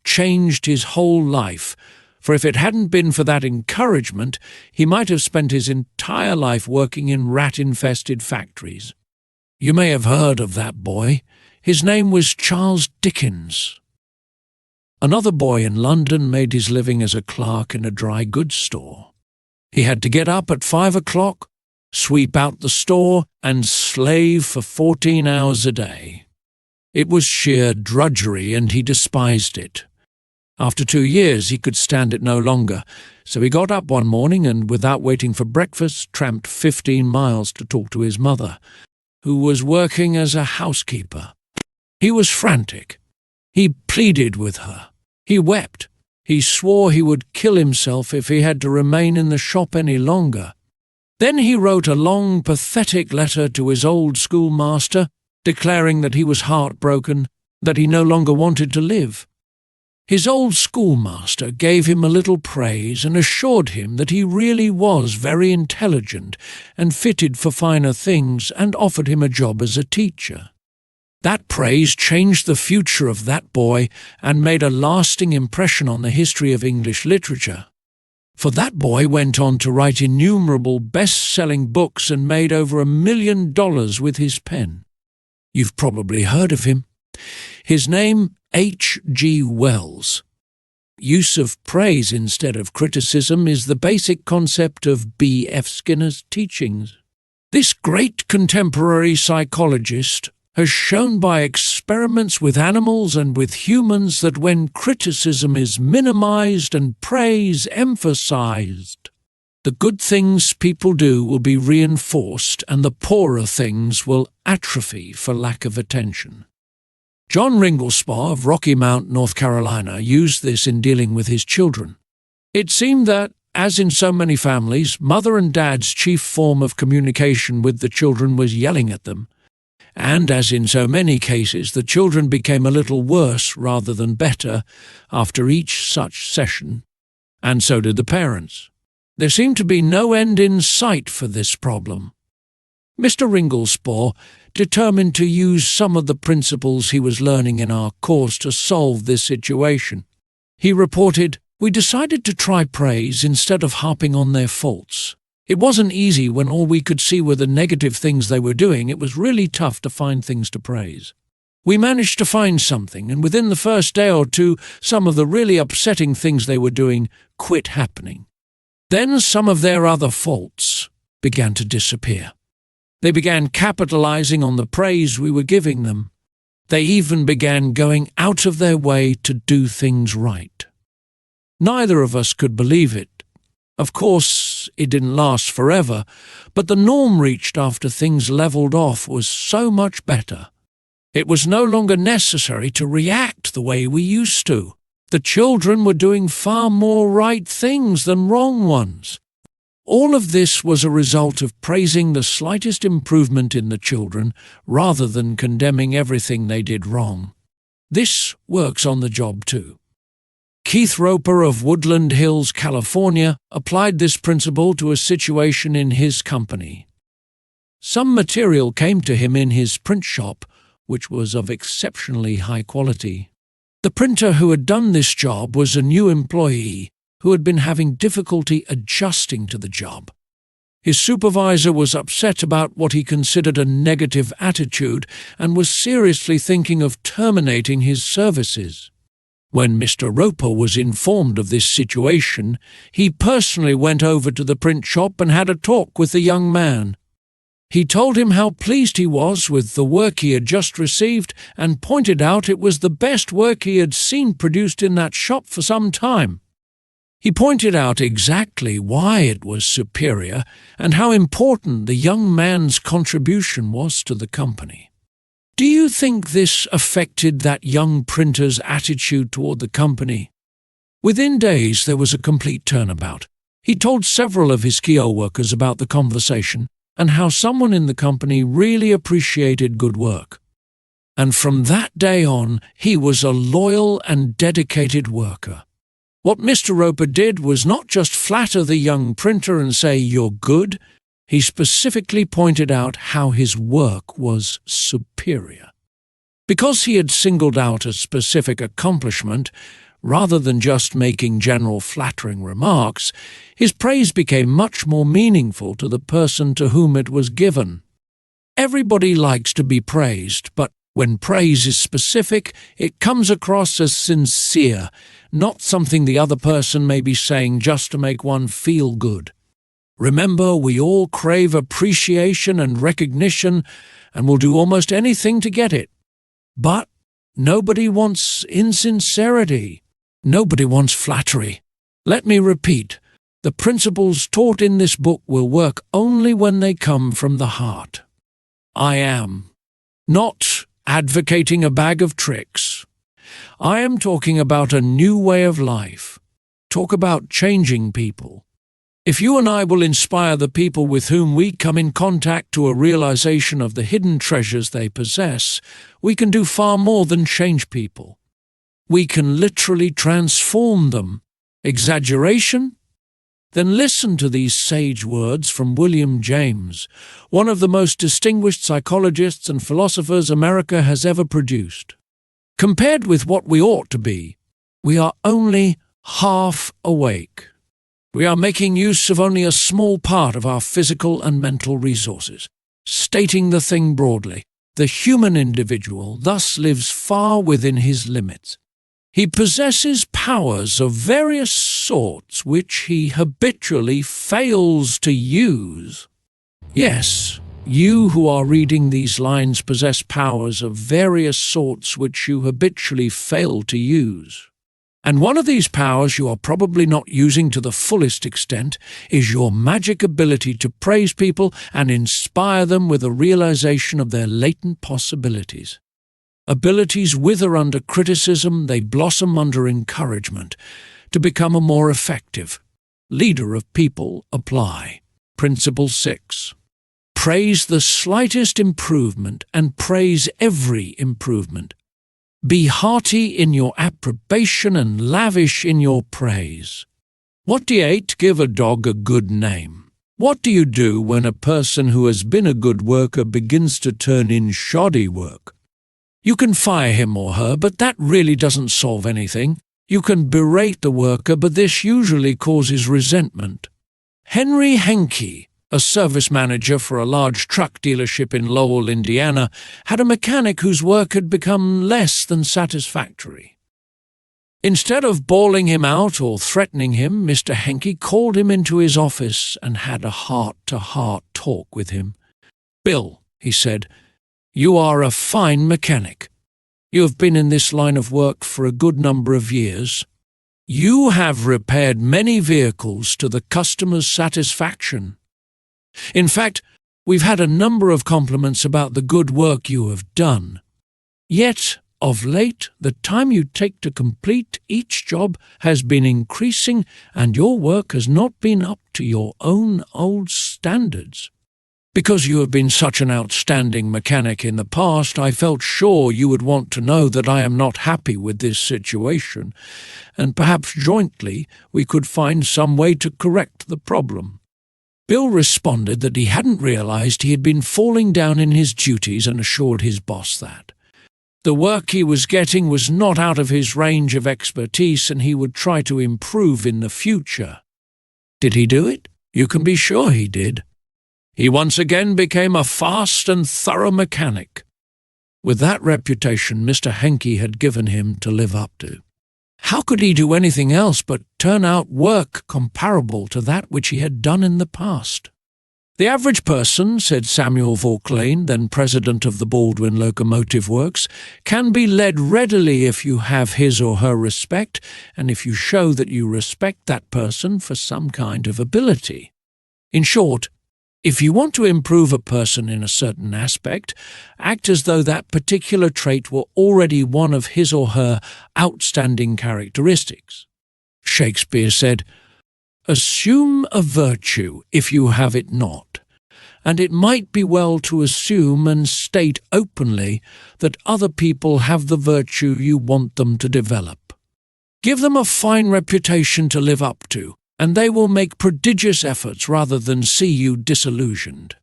changed his whole life, for if it hadn't been for that encouragement, he might have spent his entire life working in rat-infested factories. You may have heard of that boy. His name was Charles Dickens. Another boy in London made his living as a clerk in a dry goods store. He had to get up at 5 o'clock, sweep out the store, and slave for 14 hours a day. It was sheer drudgery, and he despised it. After 2 years he could stand it no longer, so he got up one morning and, without waiting for breakfast, tramped 15 miles to talk to his mother, who was working as a housekeeper. He was frantic. He pleaded with her. He wept. He swore he would kill himself if he had to remain in the shop any longer. Then he wrote a long, pathetic letter to his old schoolmaster, declaring that he was heartbroken, that he no longer wanted to live. His old schoolmaster gave him a little praise and assured him that he really was very intelligent and fitted for finer things, and offered him a job as a teacher. That praise changed the future of that boy and made a lasting impression on the history of English literature. For that boy went on to write innumerable best-selling books and made over $1 million with his pen. You've probably heard of him. His name, H.G. Wells. Use of praise instead of criticism is the basic concept of B.F. Skinner's teachings. This great contemporary psychologist has shown by experiments with animals and with humans that when criticism is minimized and praise emphasized, the good things people do will be reinforced and the poorer things will atrophy for lack of attention. John Ringlespaugh of Rocky Mount, North Carolina, used this in dealing with his children. It seemed that, as in so many families, mother and dad's chief form of communication with the children was yelling at them. And, as in so many cases, the children became a little worse rather than better after each such session, and so did the parents. There seemed to be no end in sight for this problem. Mr. Ringlespaugh determined to use some of the principles he was learning in our course to solve this situation. He reported, "We decided to try praise instead of harping on their faults. It wasn't easy when all we could see were the negative things they were doing. It was really tough to find things to praise. We managed to find something, and within the first day or two, some of the really upsetting things they were doing quit happening. Then some of their other faults began to disappear. They began capitalizing on the praise we were giving them. They even began going out of their way to do things right." Neither of us could believe it. Of course, it didn't last forever, but the norm reached after things leveled off was so much better. It was no longer necessary to react the way we used to. The children were doing far more right things than wrong ones. All of this was a result of praising the slightest improvement in the children rather than condemning everything they did wrong. This works on the job too. Keith Roper of Woodland Hills, California, applied this principle to a situation in his company. Some material came to him in his print shop, which was of exceptionally high quality. The printer who had done this job was a new employee who had been having difficulty adjusting to the job. His supervisor was upset about what he considered a negative attitude and was seriously thinking of terminating his services. When Mr. Roper was informed of this situation, he personally went over to the print shop and had a talk with the young man. He told him how pleased he was with the work he had just received and pointed out it was the best work he had seen produced in that shop for some time. He pointed out exactly why it was superior and how important the young man's contribution was to the company. Do you think this affected that young printer's attitude toward the company? Within days, there was a complete turnabout. He told several of his key workers about the conversation and how someone in the company really appreciated good work. And from that day on, he was a loyal and dedicated worker. What Mr. Roper did was not just flatter the young printer and say, "You're good." He specifically pointed out how his work was superior. Because he had singled out a specific accomplishment, rather than just making general flattering remarks, his praise became much more meaningful to the person to whom it was given. Everybody likes to be praised, but when praise is specific, it comes across as sincere, not something the other person may be saying just to make one feel good. Remember, we all crave appreciation and recognition and will do almost anything to get it. But nobody wants insincerity. Nobody wants flattery. Let me repeat, the principles taught in this book will work only when they come from the heart. I am not advocating a bag of tricks. I am talking about a new way of life. Talk about changing people. If you and I will inspire the people with whom we come in contact to a realization of the hidden treasures they possess, we can do far more than change people. We can literally transform them. Exaggeration? Then listen to these sage words from William James, one of the most distinguished psychologists and philosophers America has ever produced. Compared with what we ought to be, we are only half awake. We are making use of only a small part of our physical and mental resources. Stating the thing broadly, the human individual thus lives far within his limits. He possesses powers of various sorts which he habitually fails to use. Yes, you who are reading these lines possess powers of various sorts which you habitually fail to use. And one of these powers you are probably not using to the fullest extent is your magic ability to praise people and inspire them with a realization of their latent possibilities. Abilities wither under criticism, they blossom under encouragement. To become a more effective leader of people, apply. Principle 6. Praise the slightest improvement and praise every improvement. Be hearty in your approbation and lavish in your praise. What do you hate? Give a dog a good name. What do you do when a person who has been a good worker begins to turn in shoddy work? You can fire him or her, but that really doesn't solve anything. You can berate the worker, but this usually causes resentment. Henry Henke, a service manager for a large truck dealership in Lowell, Indiana, had a mechanic whose work had become less than satisfactory. Instead of bawling him out or threatening him, Mr. Henke called him into his office and had a heart-to-heart talk with him. "Bill," he said, "you are a fine mechanic. You have been in this line of work for a good number of years. You have repaired many vehicles to the customer's satisfaction. In fact, we've had a number of compliments about the good work you have done. Yet, of late, the time you take to complete each job has been increasing and your work has not been up to your own old standards. Because you have been such an outstanding mechanic in the past, I felt sure you would want to know that I am not happy with this situation, and perhaps jointly we could find some way to correct the problem." Bill responded that he hadn't realized he had been falling down in his duties and assured his boss that. The work he was getting was not out of his range of expertise and he would try to improve in the future. Did he do it? You can be sure he did. He once again became a fast and thorough mechanic, with that reputation Mr. Henke had given him to live up to. How could he do anything else but turn out work comparable to that which he had done in the past? "The average person," said Samuel Vauquelin, then president of the Baldwin Locomotive Works, "can be led readily if you have his or her respect, and if you show that you respect that person for some kind of ability. In short, if you want to improve a person in a certain aspect, act as though that particular trait were already one of his or her outstanding characteristics." Shakespeare said, "Assume a virtue if you have it not, and it might be well to assume and state openly that other people have the virtue you want them to develop. Give them a fine reputation to live up to, and they will make prodigious efforts rather than see you disillusioned."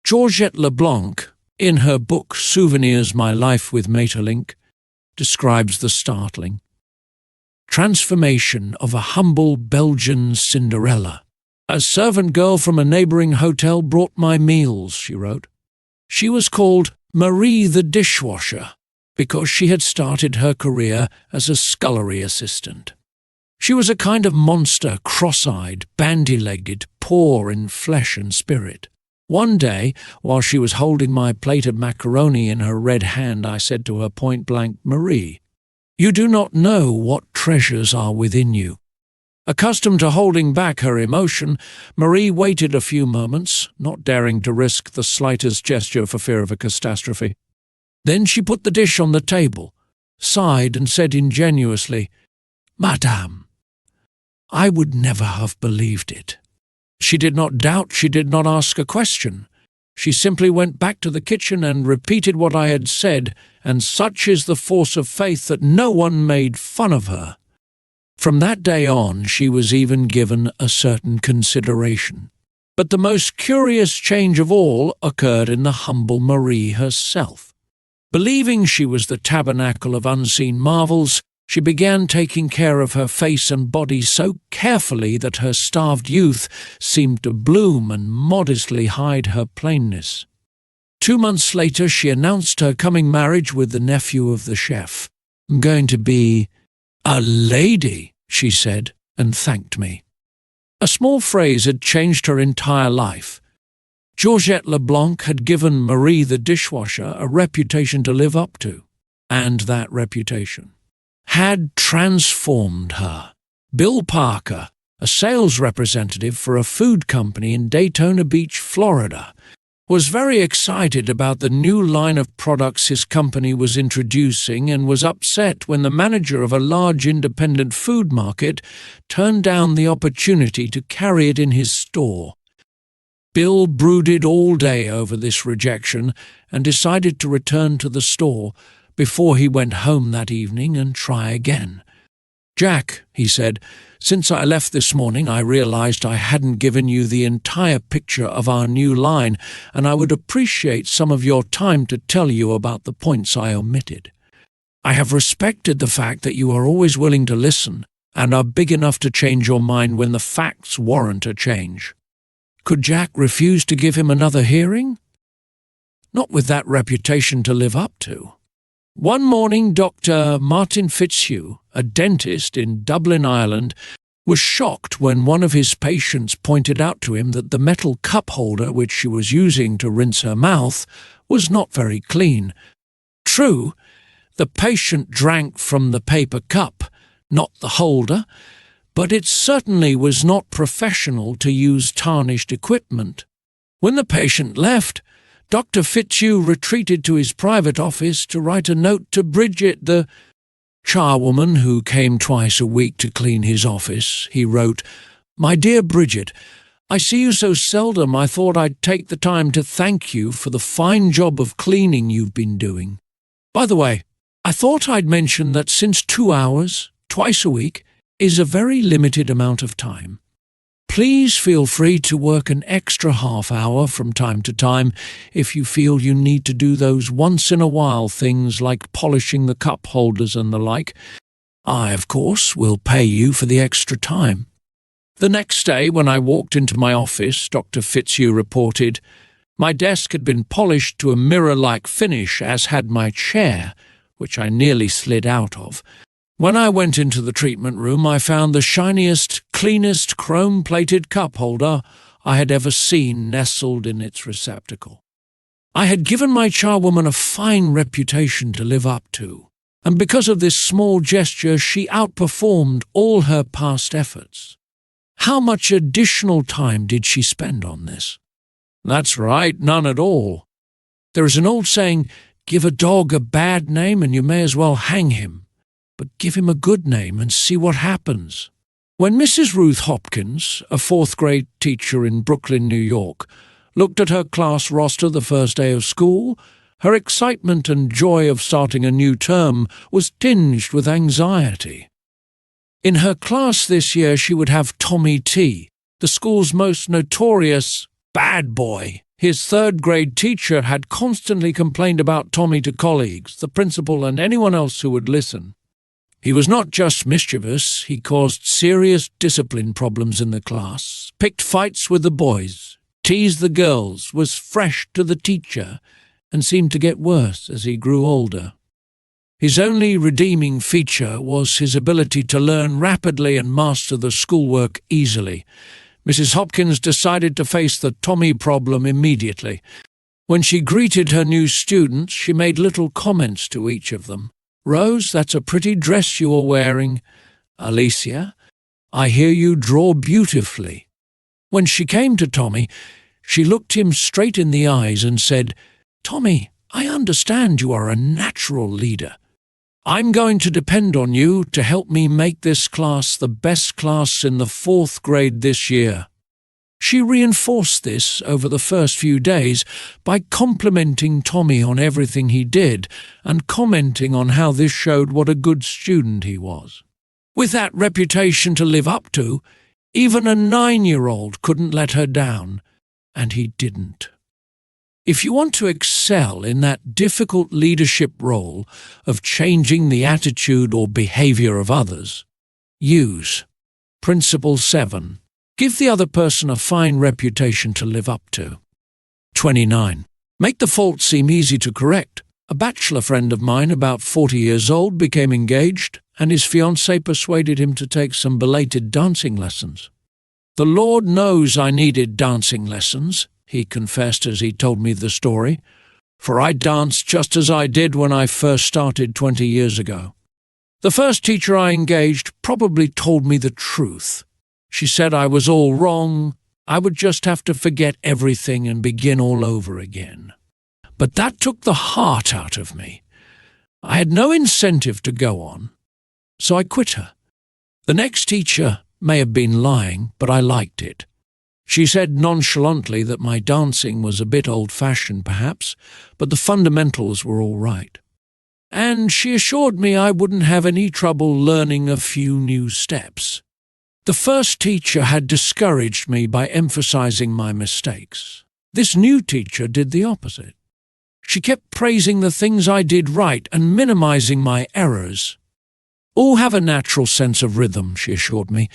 Georgette Leblanc, in her book Souvenirs, My Life with Maeterlinck, describes the startling transformation of a humble Belgian Cinderella. "A servant girl from a neighbouring hotel brought my meals," she wrote. She was called Marie the dishwasher because she had started her career as a scullery assistant. She was a kind of monster, cross-eyed, bandy-legged, poor in flesh and spirit. One day, while she was holding my plate of macaroni in her red hand, I said to her point-blank, "Marie, you do not know what treasures are within you." Accustomed to holding back her emotion, Marie waited a few moments, not daring to risk the slightest gesture for fear of a catastrophe. Then she put the dish on the table, sighed and said ingenuously, "Madame, I would never have believed it." She did not doubt, she did not ask a question. She simply went back to the kitchen and repeated what I had said, and such is the force of faith that no one made fun of her. From that day on, she was even given a certain consideration. But the most curious change of all occurred in the humble Marie herself. Believing she was the tabernacle of unseen marvels, she began taking care of her face and body so carefully that her starved youth seemed to bloom and modestly hide her plainness. 2 months later, she announced her coming marriage with the nephew of the chef. "I'm going to be a lady," she said, and thanked me. A small phrase had changed her entire life. Georgette Leblanc had given Marie the dishwasher a reputation to live up to, and that reputation had transformed her. Bill Parker, a sales representative for a food company in Daytona Beach, Florida, was very excited about the new line of products his company was introducing and was upset when the manager of a large independent food market turned down the opportunity to carry it in his store. Bill brooded all day over this rejection and decided to return to the store before he went home that evening and try again. "Jack," he said, "since I left this morning I realized I hadn't given you the entire picture of our new line, and I would appreciate some of your time to tell you about the points I omitted. I have respected the fact that you are always willing to listen and are big enough to change your mind when the facts warrant a change." Could Jack refuse to give him another hearing? Not with that reputation to live up to. One morning, Dr. Martin Fitzhugh, a dentist in Dublin, Ireland, was shocked when one of his patients pointed out to him that the metal cup holder which she was using to rinse her mouth was not very clean. True, the patient drank from the paper cup, not the holder, but it certainly was not professional to use tarnished equipment. When the patient left, Dr. Fitzhugh retreated to his private office to write a note to Bridget, the charwoman who came twice a week to clean his office. He wrote, "My dear Bridget, I see you so seldom I thought I'd take the time to thank you for the fine job of cleaning you've been doing. By the way, I thought I'd mention that since 2 hours, twice a week, is a very limited amount of time. Please feel free to work an extra half hour from time to time if you feel you need to do those once-in-a-while things like polishing the cup holders and the like. I, of course, will pay you for the extra time." The next day, when I walked into my office, Dr. Fitzhugh reported, "My desk had been polished to a mirror-like finish, as had my chair, which I nearly slid out of. When I went into the treatment room, I found the shiniest, cleanest, chrome-plated cup holder I had ever seen nestled in its receptacle. I had given my charwoman a fine reputation to live up to, and because of this small gesture she outperformed all her past efforts. How much additional time did she spend on this? That's right, none at all. There is an old saying, give a dog a bad name and you may as well hang him, but give him a good name and see what happens. When Mrs. Ruth Hopkins, a fourth-grade teacher in Brooklyn, New York, looked at her class roster the first day of school, her excitement and joy of starting a new term was tinged with anxiety. In her class this year she would have Tommy T, the school's most notorious bad boy. His third-grade teacher had constantly complained about Tommy to colleagues, the principal, and anyone else who would listen. He was not just mischievous, he caused serious discipline problems in the class, picked fights with the boys, teased the girls, was fresh to the teacher, and seemed to get worse as he grew older. His only redeeming feature was his ability to learn rapidly and master the schoolwork easily. Mrs. Hopkins decided to face the Tommy problem immediately. When she greeted her new students, she made little comments to each of them. Rose, that's a pretty dress you are wearing. Alicia, I hear you draw beautifully. When she came to Tommy, she looked him straight in the eyes and said, Tommy, I understand you are a natural leader. I'm going to depend on you to help me make this class the best class in the fourth grade this year. She reinforced this over the first few days by complimenting Tommy on everything he did and commenting on how this showed what a good student he was. With that reputation to live up to, even a 9-year-old couldn't let her down, and he didn't. If you want to excel in that difficult leadership role of changing the attitude or behavior of others, use Principle 7. Give the other person a fine reputation to live up to. 29. Make the fault seem easy to correct. A bachelor friend of mine, about 40 years old, became engaged, and his fiancée persuaded him to take some belated dancing lessons. The Lord knows I needed dancing lessons, he confessed as he told me the story, for I danced just as I did when I first started 20 years ago. The first teacher I engaged probably told me the truth. She said I was all wrong, I would just have to forget everything and begin all over again. But that took the heart out of me. I had no incentive to go on, so I quit her. The next teacher may have been lying, but I liked it. She said nonchalantly that my dancing was a bit old-fashioned perhaps, but the fundamentals were all right. And she assured me I wouldn't have any trouble learning a few new steps. The first teacher had discouraged me by emphasizing my mistakes. This new teacher did the opposite. She kept praising the things I did right and minimizing my errors. All have a natural sense of rhythm, she assured me.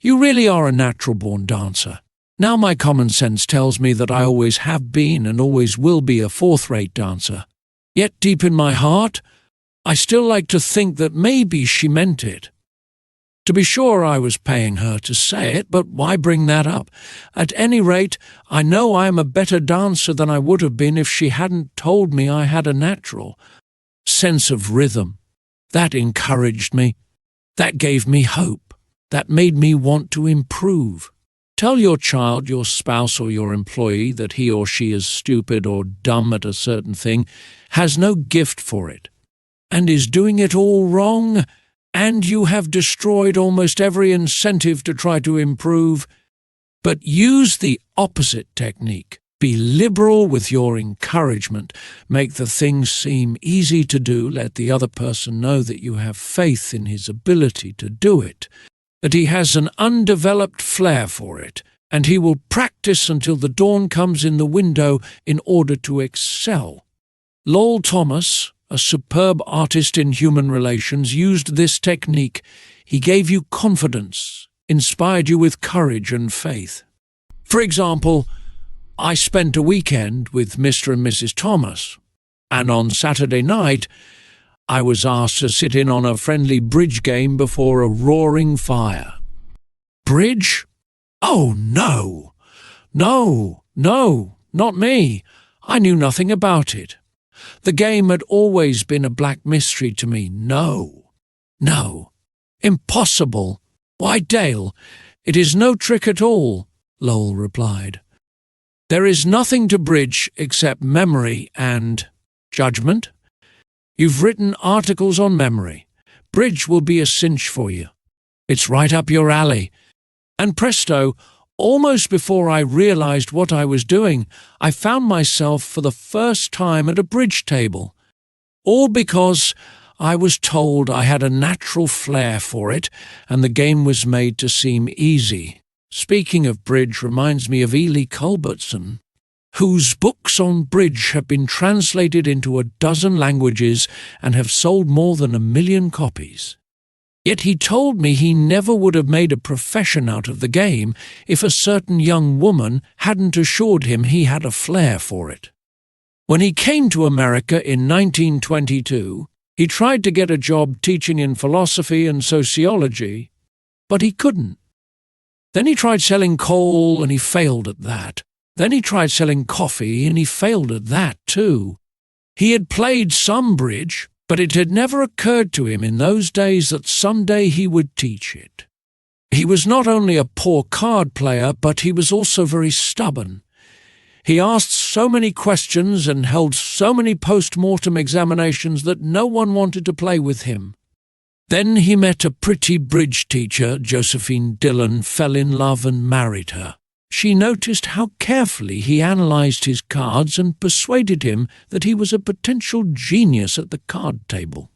You really are a natural-born dancer. Now my common sense tells me that I always have been and always will be a fourth-rate dancer. Yet deep in my heart, I still like to think that maybe she meant it. To be sure, I was paying her to say it, but why bring that up? At any rate, I know I am a better dancer than I would have been if she hadn't told me I had a natural sense of rhythm. That encouraged me. That gave me hope. That made me want to improve. Tell your child, your spouse, or your employee that he or she is stupid or dumb at a certain thing, has no gift for it, and is doing it all wrong, and you have destroyed almost every incentive to try to improve. But use the opposite technique. Be liberal with your encouragement. Make the things seem easy to do. Let the other person know that you have faith in his ability to do it, that he has an undeveloped flair for it, and he will practice until the dawn comes in the window in order to excel. Lowell Thomas, a superb artist in human relations, used this technique. He gave you confidence, inspired you with courage and faith. For example, I spent a weekend with Mr. and Mrs. Thomas, and on Saturday night I was asked to sit in on a friendly bridge game before a roaring fire. Bridge? Oh, no! No, not me. I knew nothing about it. The game had always been a black mystery to me. No, impossible. Why, Dale, it is no trick at all, Lowell replied. There is nothing to bridge except memory and judgment. You've written articles on memory. Bridge will be a cinch for you. It's right up your alley. And presto, almost before I realized what I was doing, I found myself for the first time at a bridge table. All because I was told I had a natural flair for it, and the game was made to seem easy. Speaking of bridge reminds me of Ely Culbertson, whose books on bridge have been translated into 12 languages and have sold more than 1 million copies. Yet he told me he never would have made a profession out of the game if a certain young woman hadn't assured him he had a flair for it. When he came to America in 1922, he tried to get a job teaching in philosophy and sociology, but he couldn't. Then he tried selling coal and he failed at that. Then he tried selling coffee and he failed at that too. He had played some bridge, but it had never occurred to him in those days that someday he would teach it. He was not only a poor card player, but he was also very stubborn. He asked so many questions and held so many post-mortem examinations that no one wanted to play with him. Then he met a pretty bridge teacher, Josephine Dillon, fell in love and married her. She noticed how carefully he analysed his cards and persuaded him that he was a potential genius at the card table.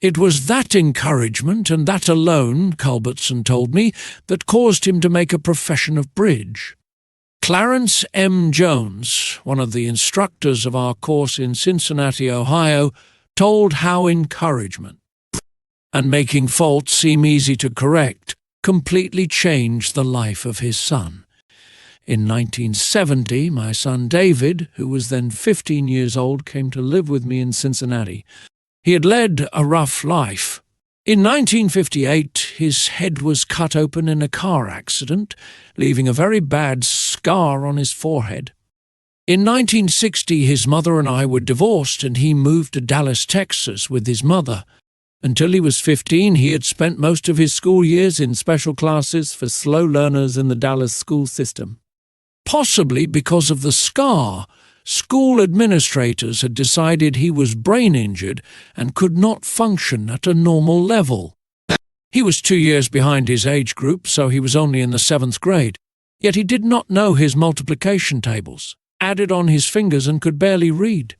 It was that encouragement, and that alone, Culbertson told me, that caused him to make a profession of bridge. Clarence M. Jones, one of the instructors of our course in Cincinnati, Ohio, told how encouragement and making faults seem easy to correct completely changed the life of his son. In 1970, my son David, who was then 15 years old, came to live with me in Cincinnati. He had led a rough life. In 1958, his head was cut open in a car accident, leaving a very bad scar on his forehead. In 1960, his mother and I were divorced, and he moved to Dallas, Texas, with his mother. Until he was 15, he had spent most of his school years in special classes for slow learners in the Dallas school system. Possibly because of the scar, school administrators had decided he was brain injured and could not function at a normal level. He was 2 years behind his age group, so he was only in the 7th grade. Yet he did not know his multiplication tables, added on his fingers, and could barely read.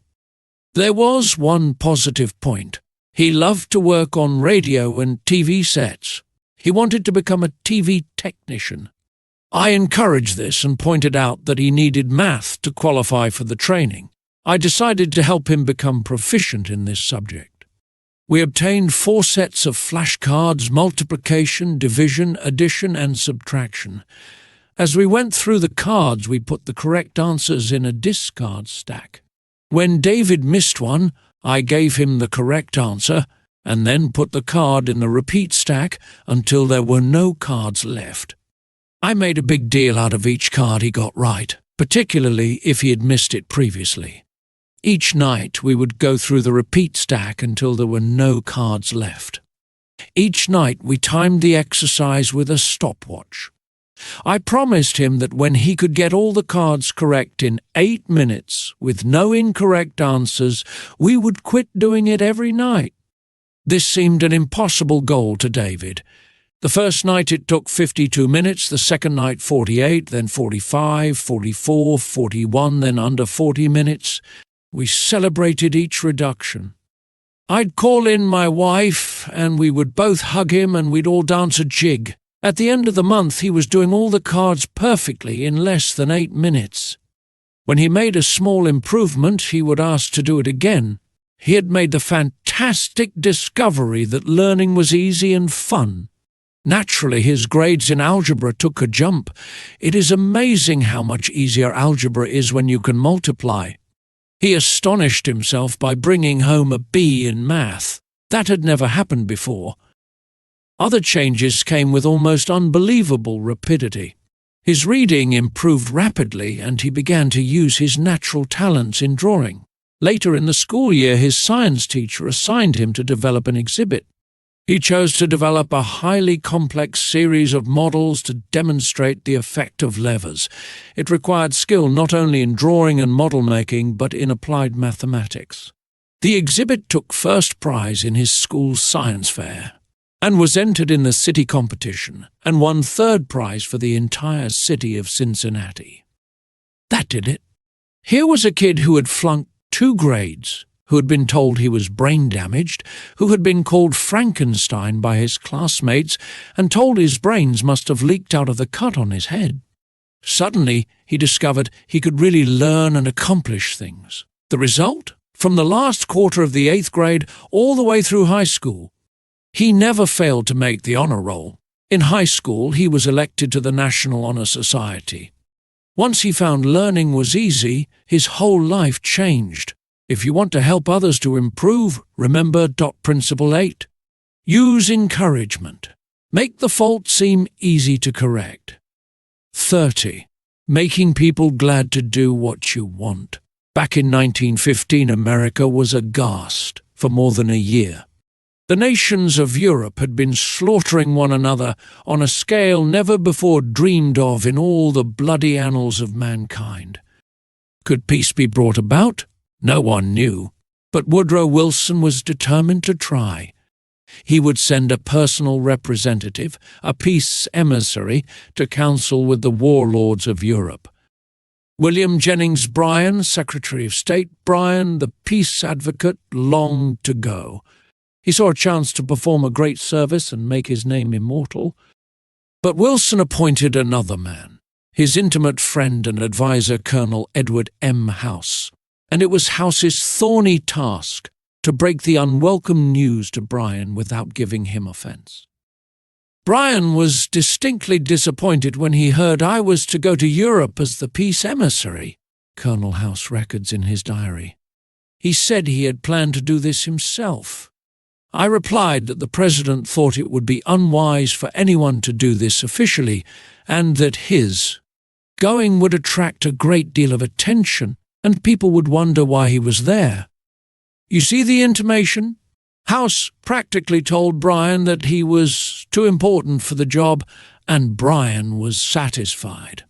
There was one positive point. He loved to work on radio and TV sets. He wanted to become a TV technician. I encouraged this and pointed out that he needed math to qualify for the training. I decided to help him become proficient in this subject. We obtained 4 sets of flashcards: multiplication, division, addition, and subtraction. As we went through the cards, we put the correct answers in a discard stack. When David missed one, I gave him the correct answer and then put the card in the repeat stack until there were no cards left. I made a big deal out of each card he got right, particularly if he had missed it previously. Each night we would go through the repeat stack until there were no cards left. Each night we timed the exercise with a stopwatch. I promised him that when he could get all the cards correct in 8 minutes with no incorrect answers, we would quit doing it every night. This seemed an impossible goal to David. The first night it took 52 minutes, the second night 48, then 45, 44, 41, then under 40 minutes. We celebrated each reduction. I'd call in my wife, and we would both hug him, and we'd all dance a jig. At the end of the month, he was doing all the cards perfectly in less than 8 minutes. When he made a small improvement, he would ask to do it again. He had made the fantastic discovery that learning was easy and fun. Naturally, his grades in algebra took a jump. It is amazing how much easier algebra is when you can multiply. He astonished himself by bringing home a B in math. That had never happened before. Other changes came with almost unbelievable rapidity. His reading improved rapidly, and he began to use his natural talents in drawing. Later in the school year, his science teacher assigned him to develop an exhibit. He chose to develop a highly complex series of models to demonstrate the effect of levers. It required skill not only in drawing and model making, but in applied mathematics. The exhibit took first prize in his school's science fair, and was entered in the city competition, and won third prize for the entire city of Cincinnati. That did it. Here was a kid who had flunked 2 grades, who had been told he was brain damaged, who had been called Frankenstein by his classmates, and told his brains must have leaked out of the cut on his head. Suddenly, he discovered he could really learn and accomplish things. The result? From the last quarter of the 8th grade all the way through high school, he never failed to make the honor roll. In high school, he was elected to the National Honor Society. Once he found learning was easy, his whole life changed. If you want to help others to improve, remember Principle 8. Use encouragement. Make the fault seem easy to correct. 30. Making people glad to do what you want. Back in 1915, America was aghast for more than a year. The nations of Europe had been slaughtering one another on a scale never before dreamed of in all the bloody annals of mankind. Could peace be brought about? No one knew, but Woodrow Wilson was determined to try. He would send a personal representative, a peace emissary, to counsel with the warlords of Europe. William Jennings Bryan, Secretary of State Bryan, the peace advocate, longed to go. He saw a chance to perform a great service and make his name immortal. But Wilson appointed another man, his intimate friend and adviser, Colonel Edward M. House, and it was House's thorny task to break the unwelcome news to Bryan without giving him offense. Bryan was distinctly disappointed when he heard I was to go to Europe as the peace emissary, Colonel House records in his diary. He said he had planned to do this himself. I replied that the president thought it would be unwise for anyone to do this officially, and that his going would attract a great deal of attention, and people would wonder why he was there. You see the intimation? House practically told Bryan that he was too important for the job, and Bryan was satisfied.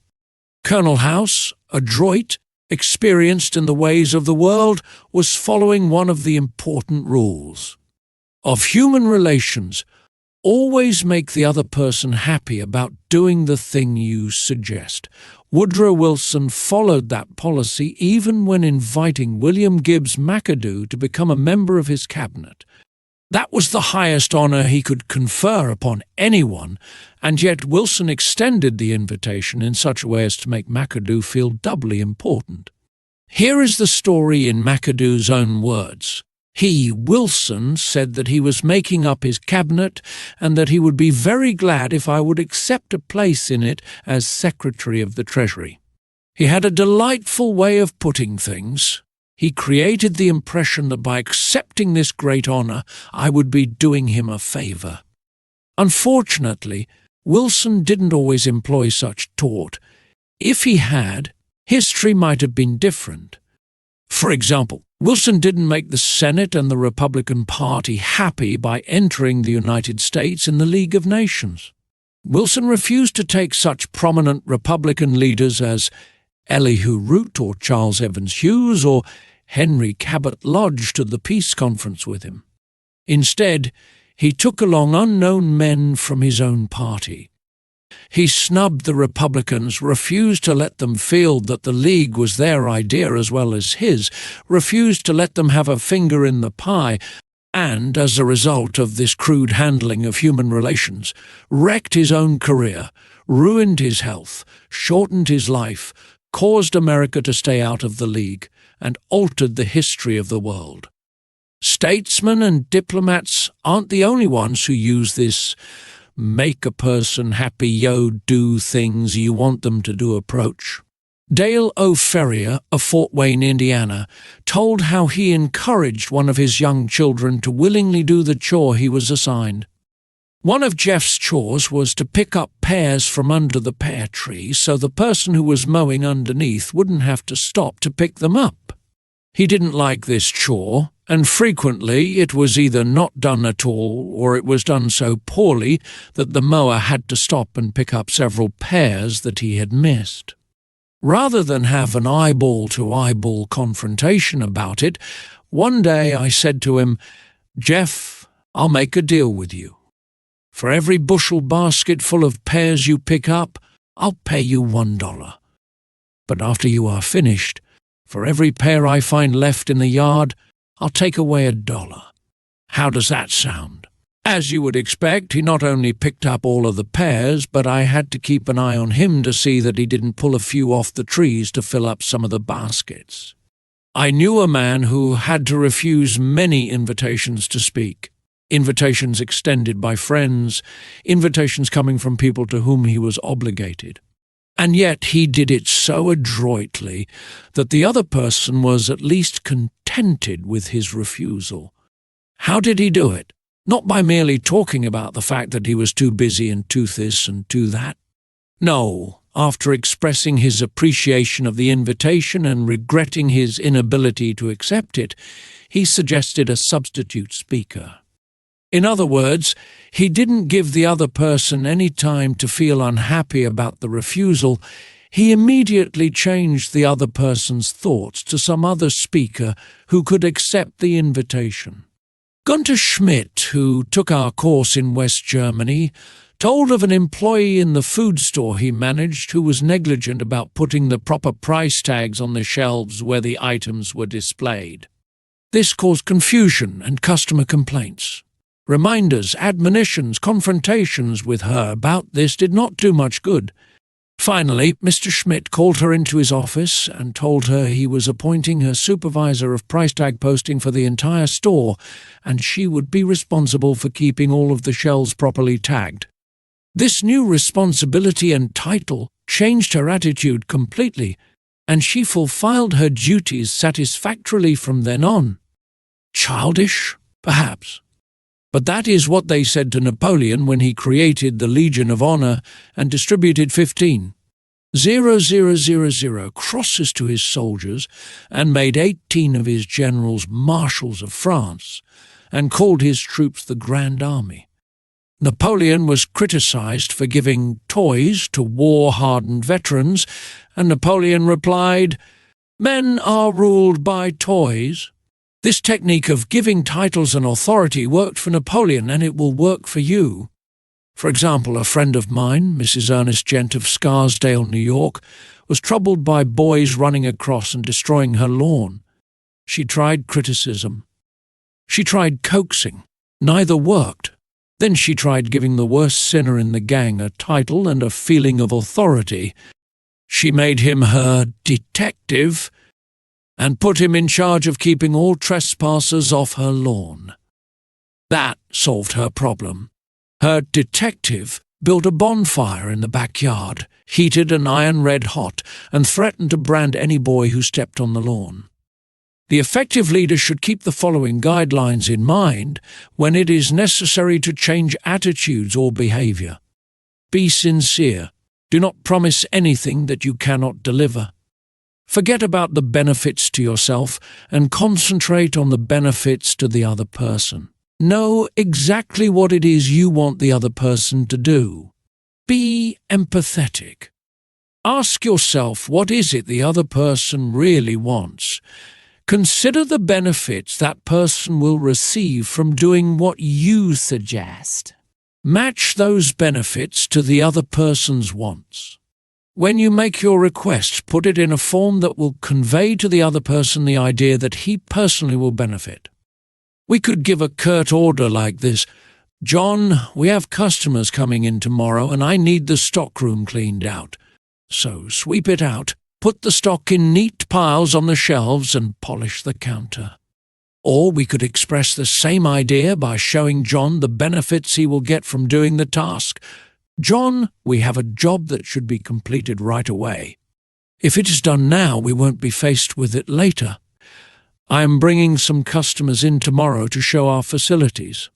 Colonel House, adroit, experienced in the ways of the world, was following one of the important rules of human relations. Always make the other person happy about doing the thing you suggest. Woodrow Wilson followed that policy even when inviting William Gibbs McAdoo to become a member of his cabinet. That was the highest honor he could confer upon anyone, and yet Wilson extended the invitation in such a way as to make McAdoo feel doubly important. Here is the story in McAdoo's own words. He, Wilson, said that he was making up his cabinet and that he would be very glad if I would accept a place in it as Secretary of the Treasury. He had a delightful way of putting things. He created the impression that by accepting this great honor, I would be doing him a favor. Unfortunately, Wilson didn't always employ such taunt. If he had, history might have been different. For example, Wilson didn't make the Senate and the Republican Party happy by entering the United States in the League of Nations. Wilson refused to take such prominent Republican leaders as Elihu Root or Charles Evans Hughes or Henry Cabot Lodge to the peace conference with him. Instead, he took along unknown men from his own party. He snubbed the Republicans, refused to let them feel that the League was their idea as well as his, refused to let them have a finger in the pie, and, as a result of this crude handling of human relations, wrecked his own career, ruined his health, shortened his life, caused America to stay out of the League, and altered the history of the world. Statesmen and diplomats aren't the only ones who use this make a person happy, do things you want them to do approach. Dale Ferrier of Fort Wayne, Indiana, told how he encouraged one of his young children to willingly do the chore he was assigned. One of Jeff's chores was to pick up pears from under the pear tree so the person who was mowing underneath wouldn't have to stop to pick them up. He didn't like this chore, and frequently it was either not done at all or it was done so poorly that the mower had to stop and pick up several pears that he had missed. Rather than have an eyeball-to-eyeball confrontation about it, one day I said to him, "Jeff, I'll make a deal with you. For every bushel basket full of pears you pick up, I'll pay you $1. But after you are finished, for every pear I find left in the yard, I'll take away $1. How does that sound?" As you would expect, he not only picked up all of the pears, but I had to keep an eye on him to see that he didn't pull a few off the trees to fill up some of the baskets. I knew a man who had to refuse many invitations to speak, invitations extended by friends, invitations coming from people to whom he was obligated. And yet he did it so adroitly that the other person was at least contented with his refusal. How did he do it? Not by merely talking about the fact that he was too busy and too this and too that. No, after expressing his appreciation of the invitation and regretting his inability to accept it, he suggested a substitute speaker. In other words, he didn't give the other person any time to feel unhappy about the refusal. He immediately changed the other person's thoughts to some other speaker who could accept the invitation. Gunter Schmidt, who took our course in West Germany, told of an employee in the food store he managed who was negligent about putting the proper price tags on the shelves where the items were displayed. This caused confusion and customer complaints. Reminders, admonitions, confrontations with her about this did not do much good. Finally, Mr. Schmidt called her into his office and told her he was appointing her supervisor of price tag posting for the entire store, and she would be responsible for keeping all of the shelves properly tagged. This new responsibility and title changed her attitude completely, and she fulfilled her duties satisfactorily from then on. Childish, perhaps. But that is what they said to Napoleon when he created the Legion of Honor and distributed 15,000 crosses to his soldiers and made 18 of his generals marshals of France and called his troops the Grand Army. Napoleon was criticized for giving toys to war-hardened veterans, and Napoleon replied, "Men are ruled by toys." This technique of giving titles and authority worked for Napoleon, and it will work for you. For example, a friend of mine, Mrs. Ernest Gent of Scarsdale, New York, was troubled by boys running across and destroying her lawn. She tried criticism. She tried coaxing. Neither worked. Then she tried giving the worst sinner in the gang a title and a feeling of authority. She made him her detective and put him in charge of keeping all trespassers off her lawn. That solved her problem. Her detective built a bonfire in the backyard, heated and iron red hot, and threatened to brand any boy who stepped on the lawn. The effective leader should keep the following guidelines in mind when it is necessary to change attitudes or behavior. Be sincere. Do not promise anything that you cannot deliver. Forget about the benefits to yourself and concentrate on the benefits to the other person. Know exactly what it is you want the other person to do. Be empathetic. Ask yourself, what is it the other person really wants? Consider the benefits that person will receive from doing what you suggest. Match those benefits to the other person's wants. When you make your request, put it in a form that will convey to the other person the idea that he personally will benefit. We could give a curt order like this: "John, we have customers coming in tomorrow and I need the stockroom cleaned out. So sweep it out, put the stock in neat piles on the shelves and polish the counter." Or we could express the same idea by showing John the benefits he will get from doing the task. "John, we have a job that should be completed right away. If it is done now, we won't be faced with it later. I am bringing some customers in tomorrow to show our facilities.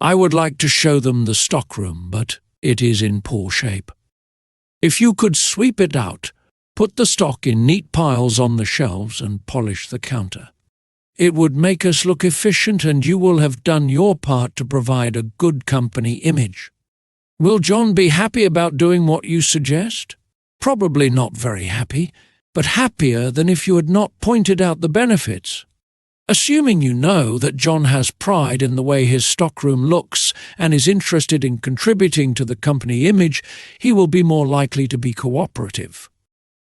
I would like to show them the stockroom, but it is in poor shape. If you could sweep it out, put the stock in neat piles on the shelves and polish the counter. It would make us look efficient, and you will have done your part to provide a good company image. Will John be happy about doing what you suggest? Probably not very happy, but happier than if you had not pointed out the benefits. Assuming you know that John has pride in the way his stockroom looks and is interested in contributing to the company image, he will be more likely to be cooperative.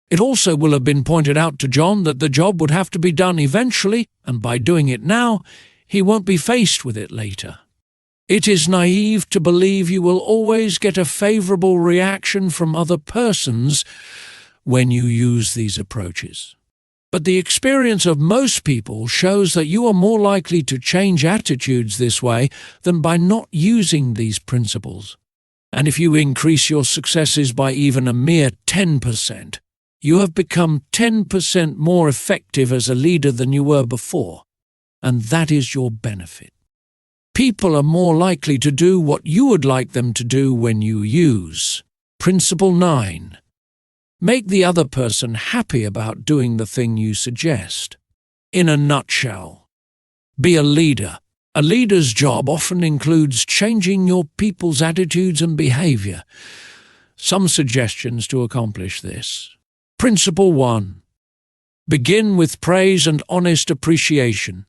It also will have been pointed out to John that the job would have to be done eventually, and by doing it now, he won't be faced with it later. It is naive to believe you will always get a favorable reaction from other persons when you use these approaches. But the experience of most people shows that you are more likely to change attitudes this way than by not using these principles. And if you increase your successes by even a mere 10%, you have become 10% more effective as a leader than you were before, and that is your benefit. People are more likely to do what you would like them to do when you use. Principle 9. Make the other person happy about doing the thing you suggest. In a nutshell, be a leader. A leader's job often includes changing your people's attitudes and behavior. Some suggestions to accomplish this. Principle 1. Begin with praise and honest appreciation.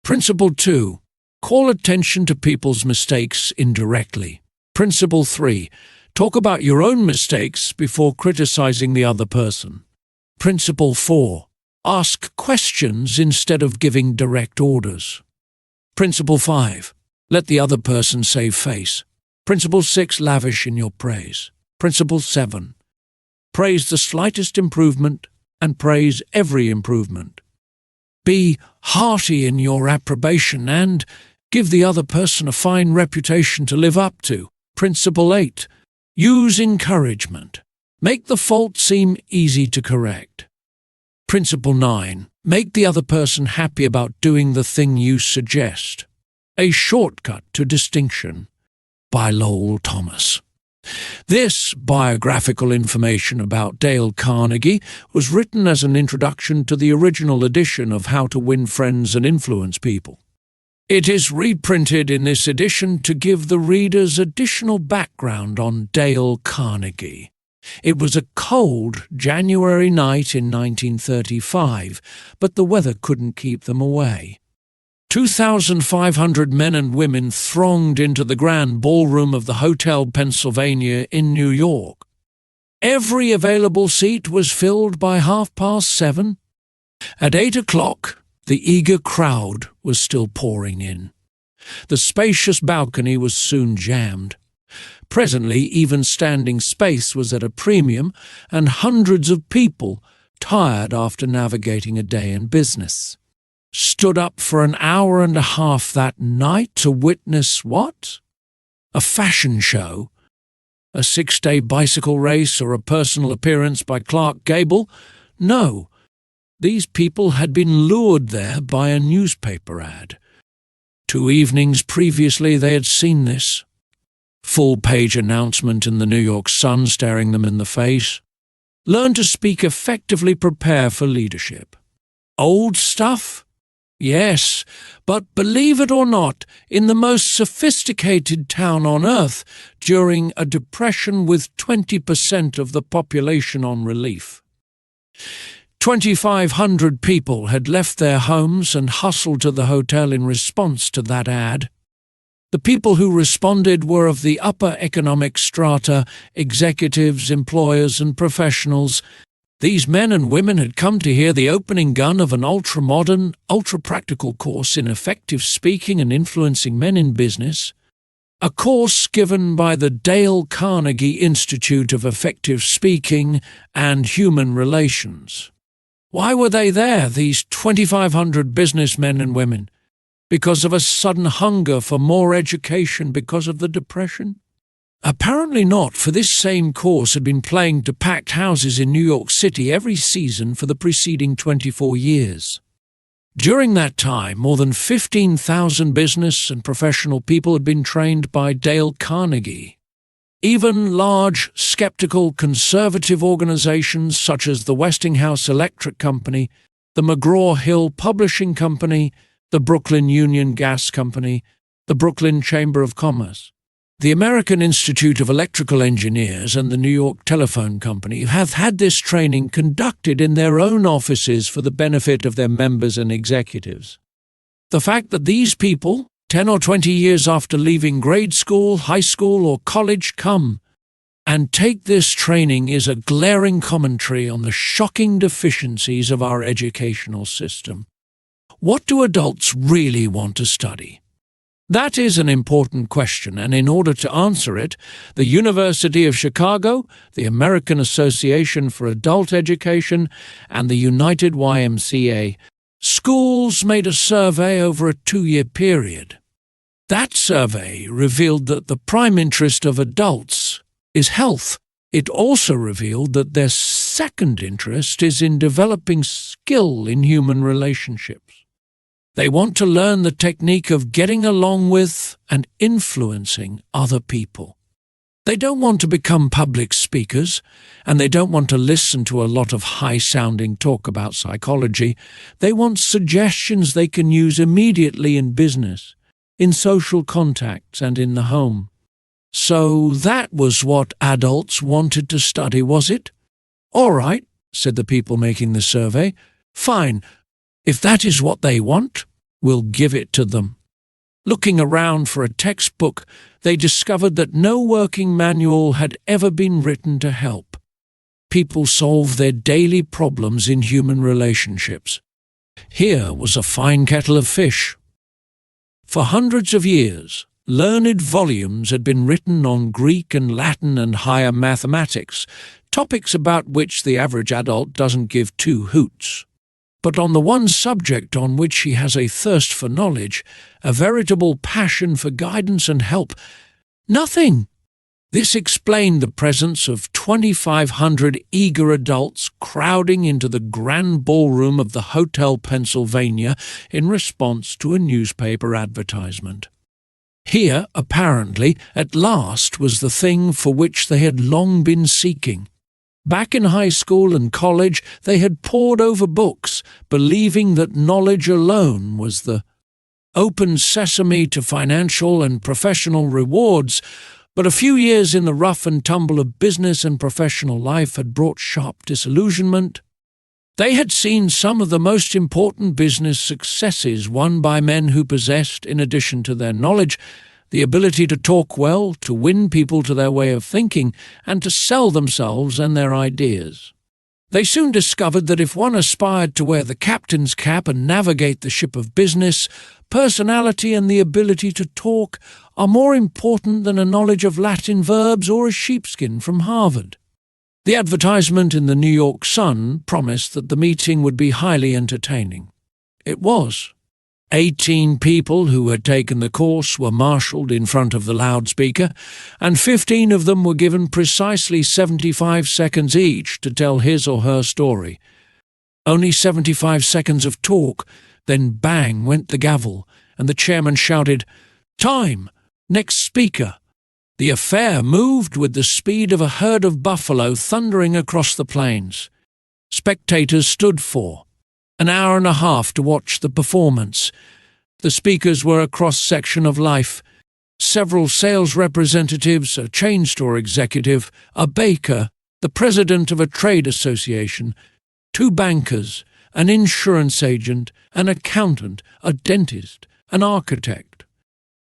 Principle 2. Call attention to people's mistakes indirectly. Principle 3. Talk about your own mistakes before criticizing the other person. Principle 4. Ask questions instead of giving direct orders. Principle 5. Let the other person save face. Principle 6. Lavish in your praise. Principle 7. Praise the slightest improvement and praise every improvement. Be hearty in your approbation and give the other person a fine reputation to live up to. Principle 8. Use encouragement. Make the fault seem easy to correct. Principle 9. Make the other person happy about doing the thing you suggest. A Shortcut to Distinction by Lowell Thomas. This biographical information about Dale Carnegie was written as an introduction to the original edition of How to Win Friends and Influence People. It is reprinted in this edition to give the readers additional background on Dale Carnegie. It was a cold January night in 1935, but the weather couldn't keep them away. 2,500 men and women thronged into the grand ballroom of the Hotel Pennsylvania in New York. Every available seat was filled by 7:30. At 8 o'clock, the eager crowd was still pouring in. The spacious balcony was soon jammed. Presently, even standing space was at a premium, and hundreds of people, tired after navigating a day in business, stood up for an hour and a half that night to witness what? A fashion show? A 6-day bicycle race or a personal appearance by Clark Gable? No. These people had been lured there by a newspaper ad. 2 evenings previously they had seen this. Full-page announcement in the New York Sun staring them in the face. Learn to speak effectively, prepare for leadership. Old stuff? Yes, but believe it or not, in the most sophisticated town on earth, during a depression with 20% of the population on relief. 2,500 people had left their homes and hustled to the hotel in response to that ad. The people who responded were of the upper economic strata, executives, employers, and professionals. These men and women had come to hear the opening gun of an ultra-modern, ultra-practical course in effective speaking and influencing men in business, a course given by the Dale Carnegie Institute of Effective Speaking and Human Relations. Why were they there, these 2,500 businessmen and women? Because of a sudden hunger for more education because of the Depression? Apparently not, for this same course had been playing to packed houses in New York City every season for the preceding 24 years. During that time, more than 15,000 business and professional people had been trained by Dale Carnegie. Even large, skeptical, conservative organizations such as the Westinghouse Electric Company, the McGraw-Hill Publishing Company, the Brooklyn Union Gas Company, the Brooklyn Chamber of Commerce, the American Institute of Electrical Engineers, and the New York Telephone Company have had this training conducted in their own offices for the benefit of their members and executives. The fact that these people, 10 or 20 years after leaving grade school, high school, or college, come and take this training is a glaring commentary on the shocking deficiencies of our educational system. What do adults really want to study? That is an important question, and in order to answer it, the University of Chicago, the American Association for Adult Education, and the United YMCA schools made a survey over a 2-year period. That survey revealed that the prime interest of adults is health. It also revealed that their second interest is in developing skill in human relationships. They want to learn the technique of getting along with and influencing other people. They don't want to become public speakers, and they don't want to listen to a lot of high-sounding talk about psychology. They want suggestions they can use immediately in business, in social contacts, and in the home. So that was what adults wanted to study, was it? All right, said the people making the survey. Fine. If that is what they want, we'll give it to them. Looking around for a textbook, they discovered that no working manual had ever been written to help people solve their daily problems in human relationships. Here was a fine kettle of fish. For hundreds of years, learned volumes had been written on Greek and Latin and higher mathematics, topics about which the average adult doesn't give two hoots. But on the one subject on which he has a thirst for knowledge, a veritable passion for guidance and help, nothing. This explained the presence of 2,500 eager adults crowding into the grand ballroom of the Hotel Pennsylvania in response to a newspaper advertisement. Here, apparently, at last was the thing for which they had long been seeking. Back in high school and college, they had pored over books, believing that knowledge alone was the open sesame to financial and professional rewards, but a few years in the rough and tumble of business and professional life had brought sharp disillusionment. They had seen some of the most important business successes won by men who possessed, in addition to their knowledge, the ability to talk well, to win people to their way of thinking, and to sell themselves and their ideas. They soon discovered that if one aspired to wear the captain's cap and navigate the ship of business, personality and the ability to talk are more important than a knowledge of Latin verbs or a sheepskin from Harvard. The advertisement in the New York Sun promised that the meeting would be highly entertaining. It was. 18 people who had taken the course were marshalled in front of the loudspeaker, and 15 of them were given precisely 75 seconds each to tell his or her story. Only 75 seconds of talk, then bang went the gavel, and the chairman shouted, "Time! Next speaker!" The affair moved with the speed of a herd of buffalo thundering across the plains. Spectators stood for an hour and a half to watch the performance. The speakers were a cross-section of life. Several sales representatives, a chain store executive, a baker, the president of a trade association, 2 bankers, an insurance agent, an accountant, a dentist, an architect,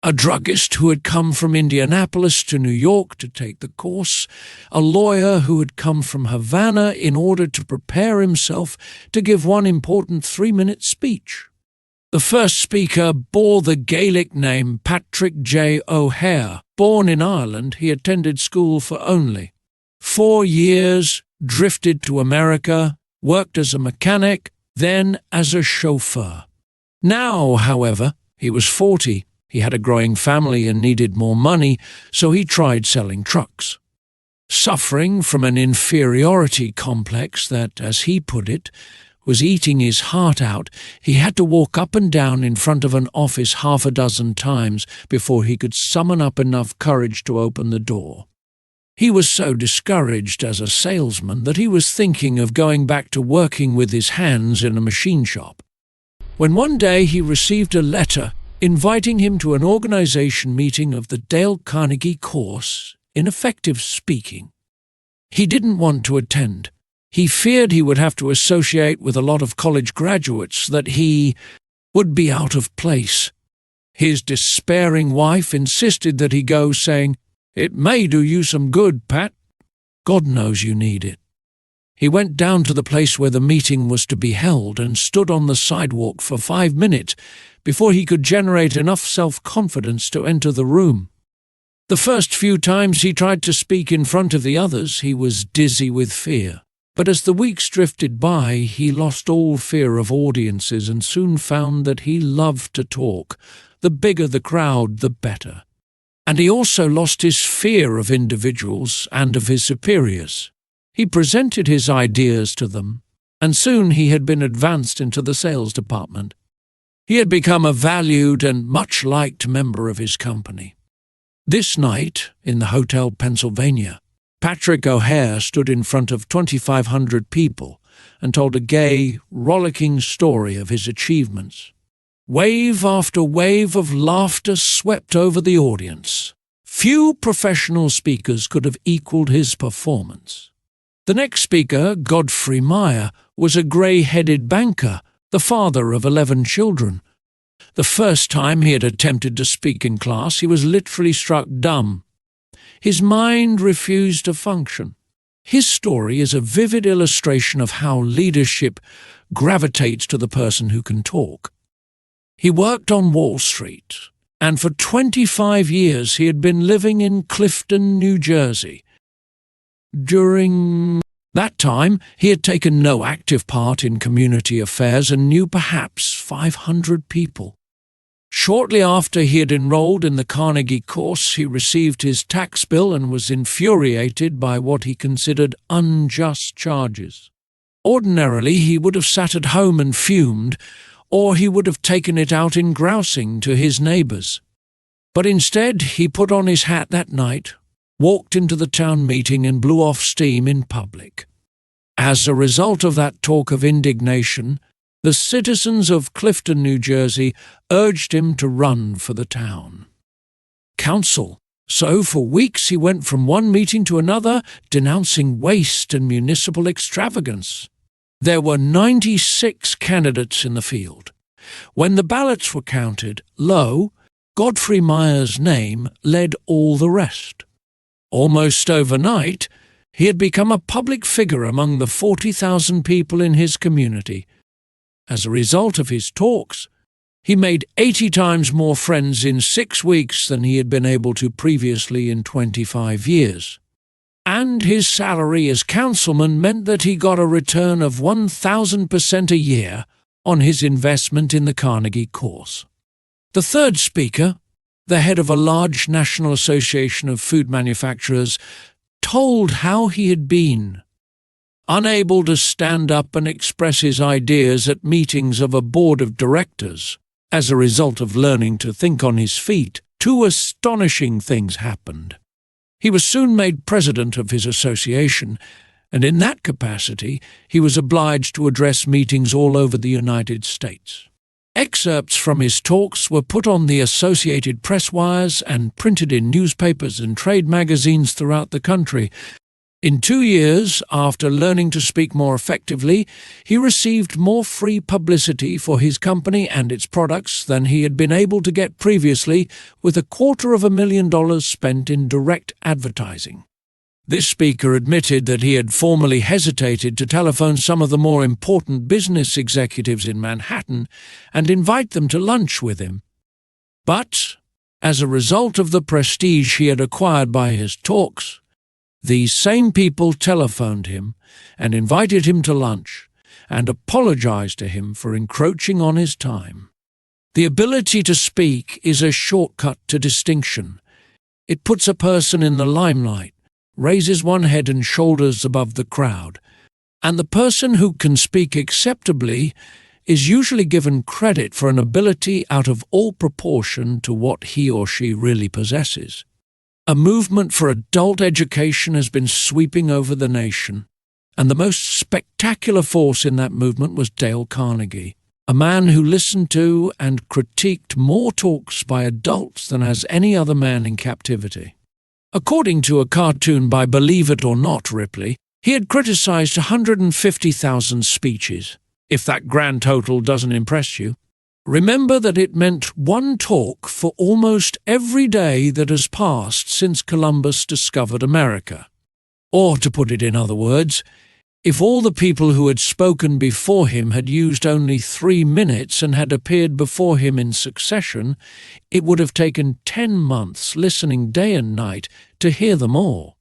a druggist who had come from Indianapolis to New York to take the course, a lawyer who had come from Havana in order to prepare himself to give one important 3-minute speech. The first speaker bore the Gaelic name Patrick J. O'Hare. Born in Ireland, he attended school for only 4 years, drifted to America, worked as a mechanic, then as a chauffeur. Now, however, he was 40. He had a growing family and needed more money, so he tried selling trucks. Suffering from an inferiority complex that, as he put it, was eating his heart out, he had to walk up and down in front of an office half a dozen times before he could summon up enough courage to open the door. He was so discouraged as a salesman that he was thinking of going back to working with his hands in a machine shop, when one day he received a letter inviting him to an organization meeting of the Dale Carnegie course in effective speaking. He didn't want to attend. He feared he would have to associate with a lot of college graduates, that he would be out of place. His despairing wife insisted that he go, saying, "It may do you some good, Pat. God knows you need it." He went down to the place where the meeting was to be held and stood on the sidewalk for 5 minutes before he could generate enough self-confidence to enter the room. The first few times he tried to speak in front of the others, he was dizzy with fear. But as the weeks drifted by, he lost all fear of audiences and soon found that he loved to talk. The bigger the crowd, the better. And he also lost his fear of individuals and of his superiors. He presented his ideas to them, and soon he had been advanced into the sales department. He had become a valued and much-liked member of his company. This night, in the Hotel Pennsylvania, Patrick O'Hare stood in front of 2,500 people and told a gay, rollicking story of his achievements. Wave after wave of laughter swept over the audience. Few professional speakers could have equaled his performance. The next speaker, Godfrey Meyer, was a grey-headed banker, the father of 11 children. The first time he had attempted to speak in class, he was literally struck dumb. His mind refused to function. His story is a vivid illustration of how leadership gravitates to the person who can talk. He worked on Wall Street, and for 25 years he had been living in Clifton, New Jersey. During that time, he had taken no active part in community affairs and knew perhaps 500 people. Shortly after he had enrolled in the Carnegie course, he received his tax bill and was infuriated by what he considered unjust charges. Ordinarily, he would have sat at home and fumed, or he would have taken it out in grousing to his neighbors. But instead, he put on his hat that night, walked into the town meeting and blew off steam in public. As a result of that talk of indignation, the citizens of Clifton, New Jersey, urged him to run for the town council. So for weeks he went from one meeting to another, denouncing waste and municipal extravagance. There were 96 candidates in the field. When the ballots were counted, Godfrey Meyer's name led all the rest. Almost overnight, he had become a public figure among the 40,000 people in his community. As a result of his talks, he made 80 times more friends in 6 weeks than he had been able to previously in 25 years. And his salary as councilman meant that he got a return of 1,000% a year on his investment in the Carnegie course. The third speaker, the head of a large national association of food manufacturers, told how he had been unable to stand up and express his ideas at meetings of a board of directors. As a result of learning to think on his feet, 2 astonishing things happened. He was soon made president of his association, and in that capacity he was obliged to address meetings all over the United States. Excerpts from his talks were put on the Associated Press wires and printed in newspapers and trade magazines throughout the country. In 2 years, after learning to speak more effectively, he received more free publicity for his company and its products than he had been able to get previously, with $250,000 spent in direct advertising. This speaker admitted that he had formerly hesitated to telephone some of the more important business executives in Manhattan and invite them to lunch with him. But, as a result of the prestige he had acquired by his talks, these same people telephoned him and invited him to lunch and apologized to him for encroaching on his time. The ability to speak is a shortcut to distinction. It puts a person in the limelight, raises one head and shoulders above the crowd, And the person who can speak acceptably is usually given credit for an ability out of all proportion to what he or she really possesses. A movement for adult education has been sweeping over the nation, and the most spectacular force in that movement was Dale Carnegie, a man who listened to and critiqued more talks by adults than has any other man in captivity. According to a cartoon by Believe It or Not Ripley, he had criticized 150,000 speeches. If that grand total doesn't impress you, remember that it meant one talk for almost every day that has passed since Columbus discovered America. Or, to put it in other words, if all the people who had spoken before him had used only 3 minutes and had appeared before him in succession, it would have taken 10 months listening day and night to hear them all.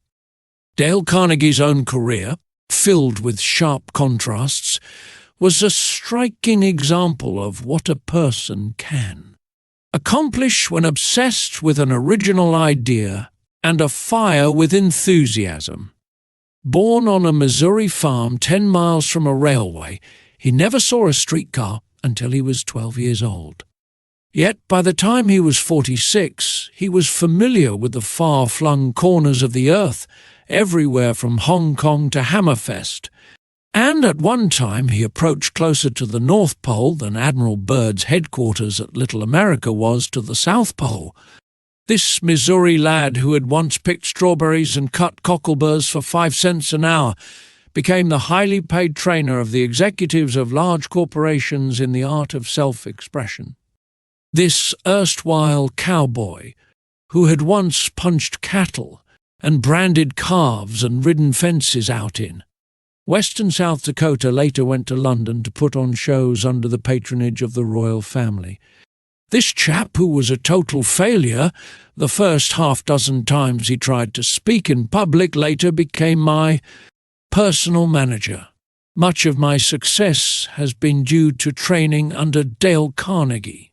Dale Carnegie's own career, filled with sharp contrasts, was a striking example of what a person can accomplish when obsessed with an original idea and afire with enthusiasm. Born on a Missouri farm 10 miles from a railway, he never saw a streetcar until he was 12 years old. Yet by the time he was 46, he was familiar with the far-flung corners of the earth, everywhere from Hong Kong to Hammerfest, and at one time he approached closer to the North Pole than Admiral Byrd's headquarters at Little America was to the South Pole. This Missouri lad who had once picked strawberries and cut cockleburs for 5 cents an hour became the highly paid trainer of the executives of large corporations in the art of self-expression. This erstwhile cowboy, who had once punched cattle and branded calves and ridden fences out in Western South Dakota, later went to London to put on shows under the patronage of the royal family. This chap, who was a total failure the first half-dozen times he tried to speak in public, later became my personal manager. Much of my success has been due to training under Dale Carnegie.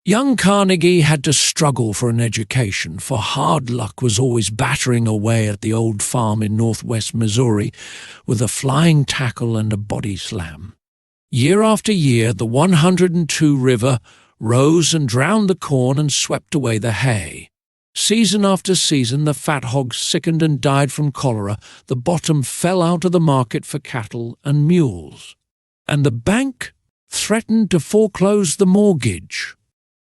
Young Carnegie had to struggle for an education, for hard luck was always battering away at the old farm in northwest Missouri with a flying tackle and a body slam. Year after year, the 102 River rose and drowned the corn and swept away the hay. Season after season, the fat hogs sickened and died from cholera, the bottom fell out of the market for cattle and mules, and the bank threatened to foreclose the mortgage.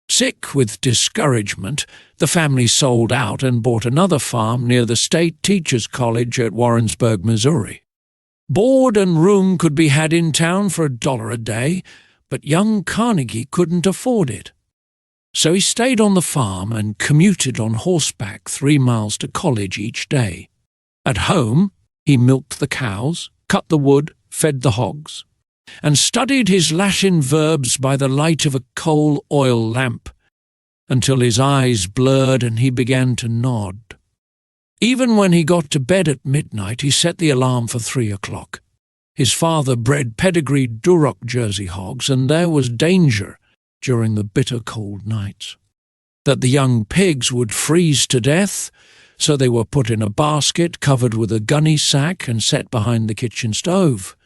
Sick with discouragement, the family sold out and bought another farm near the State Teachers College at Warrensburg, Missouri. Board and room could be had in town for $1 a day, but young Carnegie couldn't afford it. So he stayed on the farm and commuted on horseback 3 miles to college each day. At home, he milked the cows, cut the wood, fed the hogs, and studied his Latin verbs by the light of a coal oil lamp, until his eyes blurred and he began to nod. Even when he got to bed at midnight, he set the alarm for 3 o'clock. His father bred pedigreed Duroc Jersey hogs, and there was danger during the bitter cold nights that the young pigs would freeze to death, so they were put in a basket covered with a gunny sack and set behind the kitchen stove.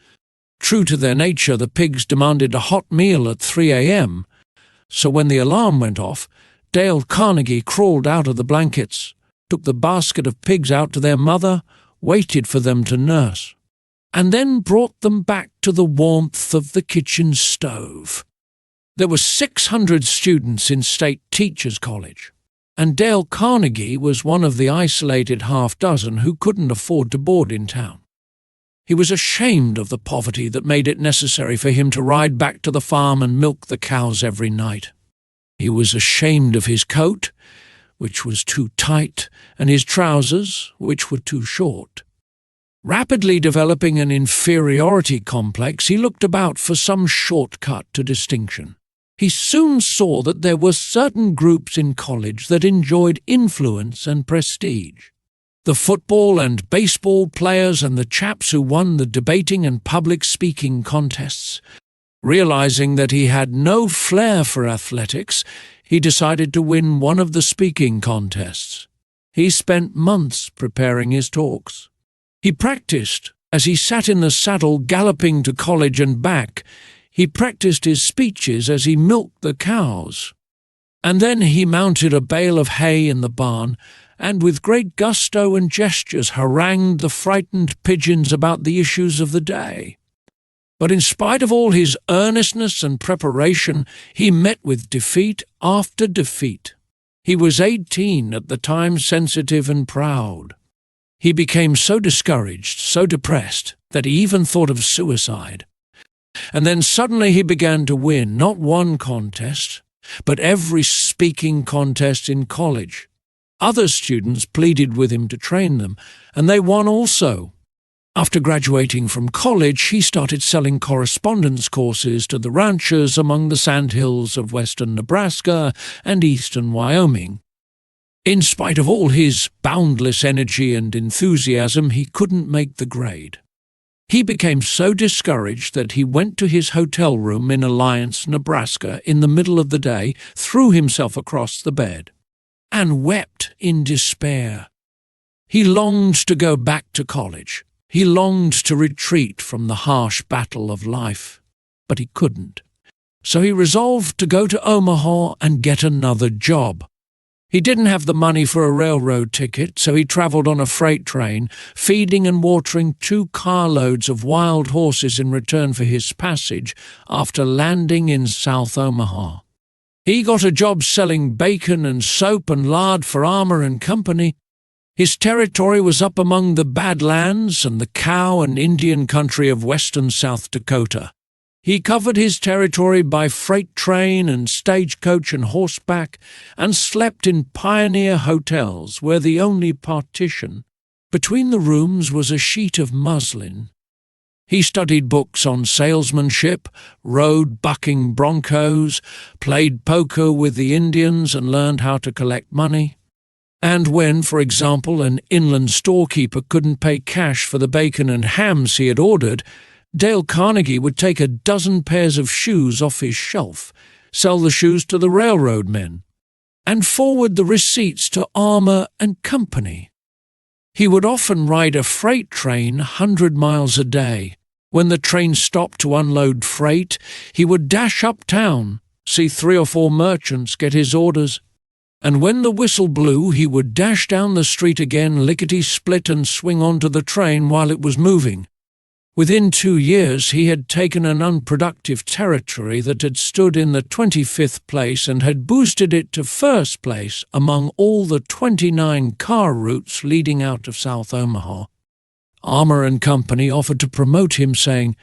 True to their nature, the pigs demanded a hot meal at 3 a.m., so when the alarm went off, Dale Carnegie crawled out of the blankets, took the basket of pigs out to their mother, waited for them to nurse, and then brought them back to the warmth of the kitchen stove. There were 600 students in State Teachers College, and Dale Carnegie was one of the isolated half-dozen who couldn't afford to board in town. He was ashamed of the poverty that made it necessary for him to ride back to the farm and milk the cows every night. He was ashamed of his coat, which was too tight, and his trousers, which were too short. Rapidly developing an inferiority complex, he looked about for some shortcut to distinction. He soon saw that there were certain groups in college that enjoyed influence and prestige. The football and baseball players and the chaps who won the debating and public speaking contests. Realizing that he had no flair for athletics, he decided to win one of the speaking contests. He spent months preparing his talks. He practiced As he sat in the saddle galloping to college and back, he practiced his speeches as he milked the cows. And then he mounted a bale of hay in the barn, and with great gusto and gestures harangued the frightened pigeons about the issues of the day. But in spite of all his earnestness and preparation, he met with defeat after defeat. He was 18 at the time, sensitive and proud. He became so discouraged, so depressed, that he even thought of suicide. And then suddenly he began to win, not one contest, but every speaking contest in college. Other students pleaded with him to train them, and they won also. After graduating from college, he started selling correspondence courses to the ranchers among the sandhills of western Nebraska and eastern Wyoming. In spite of all his boundless energy and enthusiasm, he couldn't make the grade. He became so discouraged that he went to his hotel room in Alliance, Nebraska, in the middle of the day, threw himself across the bed, and wept in despair. He longed to go back to college. He longed to retreat from the harsh battle of life, but he couldn't. So he resolved to go to Omaha and get another job. He didn't have the money for a railroad ticket, so he traveled on a freight train, feeding and watering 2 carloads of wild horses in return for his passage after landing in South Omaha. He got a job selling bacon and soap and lard for Armour and Company. His territory was up among the Badlands and the cow and Indian country of western South Dakota. He covered his territory by freight train and stagecoach and horseback, and slept in pioneer hotels where the only partition between the rooms was a sheet of muslin. He studied books on salesmanship, rode bucking broncos, played poker with the Indians and learned how to collect money. And when, for example, an inland storekeeper couldn't pay cash for the bacon and hams he had ordered, Dale Carnegie would take a dozen pairs of shoes off his shelf, sell the shoes to the railroad men, and forward the receipts to Armour and Company. He would often ride a freight train 100 miles a day. When the train stopped to unload freight, he would dash uptown, see 3 or 4 merchants, get his orders, and when the whistle blew, he would dash down the street again, lickety-split, and swing onto the train while it was moving. Within 2 years, he had taken an unproductive territory that had stood in the 25th place and had boosted it to 1st place among all the 29 car routes leading out of South Omaha. Armour and Company offered to promote him, saying,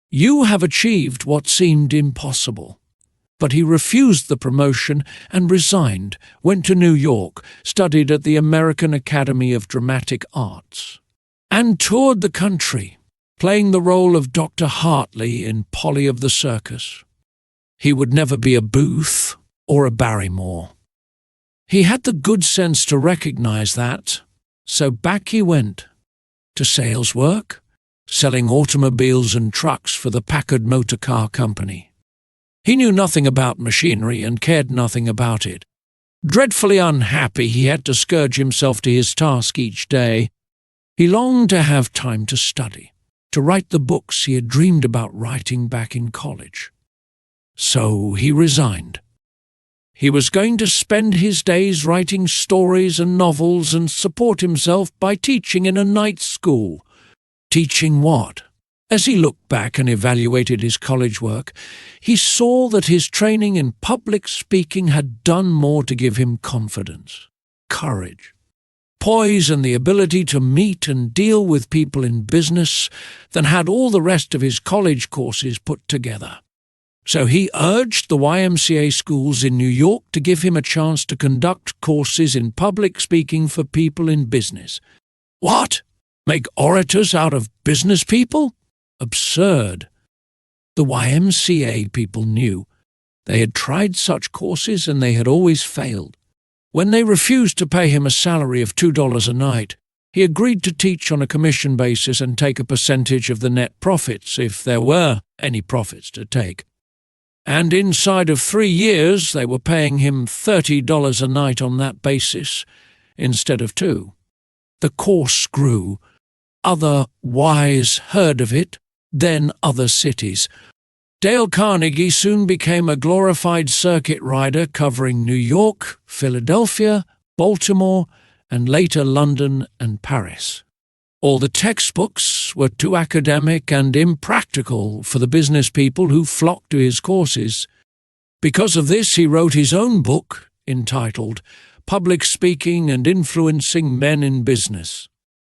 "You have achieved what seemed impossible." But he refused the promotion and resigned, went to New York, studied at the American Academy of Dramatic Arts, and toured the country, playing the role of Dr. Hartley in Polly of the Circus. He would never be a Booth or a Barrymore. He had the good sense to recognize that, so back he went to sales work, selling automobiles and trucks for the Packard Motor Car Company. He knew nothing about machinery and cared nothing about it. Dreadfully unhappy, he had to scourge himself to his task each day. He longed to have time to study, to write the books he had dreamed about writing back in college. So he resigned. He was going to spend his days writing stories and novels and support himself by teaching in a night school. Teaching what? As he looked back and evaluated his college work, he saw that his training in public speaking had done more to give him confidence, courage, poise, and the ability to meet and deal with people in business than had all the rest of his college courses put together. So he urged the YMCA schools in New York to give him a chance to conduct courses in public speaking for people in business. What? Make orators out of business people? Absurd. The YMCA people knew. They had tried such courses and they had always failed. When they refused to pay him a salary of $2 a night, he agreed to teach on a commission basis and take a percentage of the net profits, if there were any profits to take. And inside of 3 years, they were paying him $30 a night on that basis, instead of $2. The course grew. Other wise heard of it, then other cities. Dale Carnegie soon became a glorified circuit rider covering New York, Philadelphia, Baltimore, and later London and Paris. All the textbooks were too academic and impractical for the business people who flocked to his courses. Because of this, he wrote his own book entitled Public Speaking and Influencing Men in Business.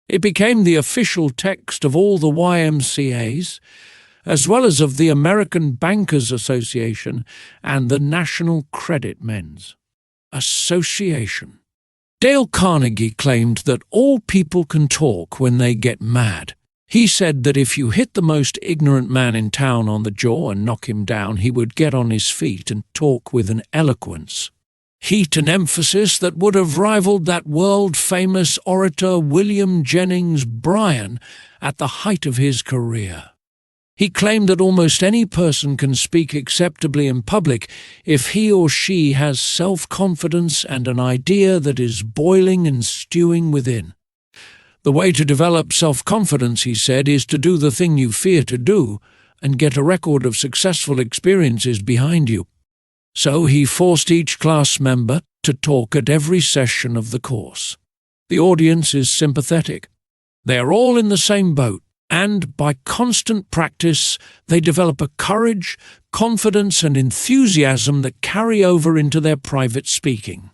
It became the official text of all the YMCAs, as well as of the American Bankers Association and the National Credit Men's Association. Dale Carnegie claimed that all people can talk when they get mad. He said that if you hit the most ignorant man in town on the jaw and knock him down, he would get on his feet and talk with an eloquence, heat and emphasis that would have rivaled that world-famous orator William Jennings Bryan at the height of his career. He claimed that almost any person can speak acceptably in public if he or she has self-confidence and an idea that is boiling and stewing within. The way to develop self-confidence, he said, is to do the thing you fear to do and get a record of successful experiences behind you. So he forced each class member to talk at every session of the course. The audience is sympathetic. They are all in the same boat, and by constant practice they develop a courage, confidence and enthusiasm that carry over into their private speaking.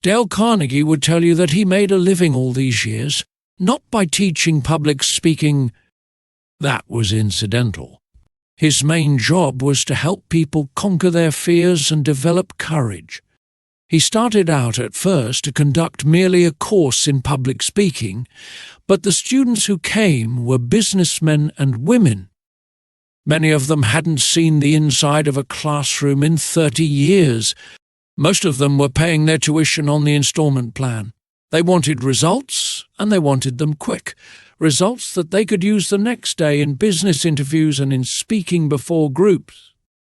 Dale Carnegie would tell you that he made a living all these years, not by teaching public speaking. That was incidental. His main job was to help people conquer their fears and develop courage. He started out at first to conduct merely a course in public speaking, but the students who came were businessmen and women. Many of them hadn't seen the inside of a classroom in 30 years. Most of them were paying their tuition on the installment plan. They wanted results, and they wanted them quick. Results that they could use the next day in business interviews and in speaking before groups.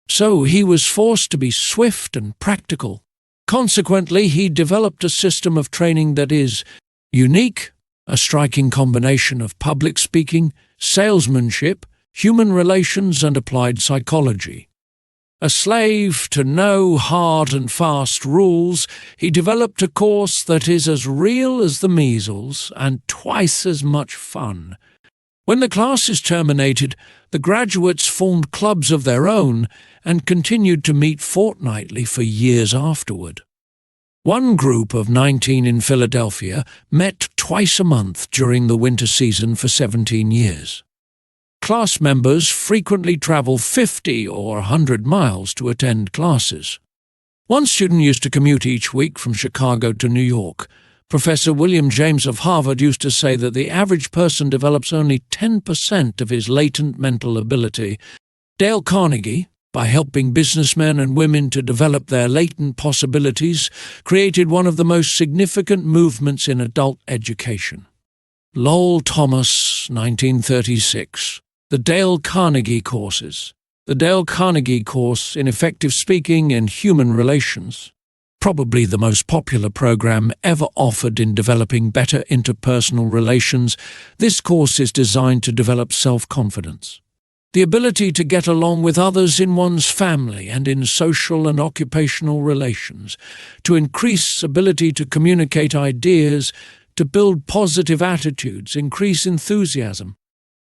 So he was forced to be swift and practical. Consequently, he developed a system of training that is unique, a striking combination of public speaking, salesmanship, human relations, and applied psychology. A slave to no hard and fast rules, he developed a course that is as real as the measles and twice as much fun. When the class is terminated, the graduates formed clubs of their own and continued to meet fortnightly for years afterward. One group of 19 in Philadelphia met twice a month during the winter season for 17 years. Class members frequently travel 50 or 100 miles to attend classes. One student used to commute each week from Chicago to New York. Professor William James of Harvard used to say that the average person develops only 10% of his latent mental ability. Dale Carnegie, by helping businessmen and women to develop their latent possibilities, created one of the most significant movements in adult education. Lowell Thomas, 1936. The Dale Carnegie Courses. The Dale Carnegie Course in Effective Speaking and Human Relations. Probably the most popular program ever offered in developing better interpersonal relations, this course is designed to develop self-confidence. The ability to get along with others in one's family and in social and occupational relations, to increase ability to communicate ideas, to build positive attitudes, increase enthusiasm,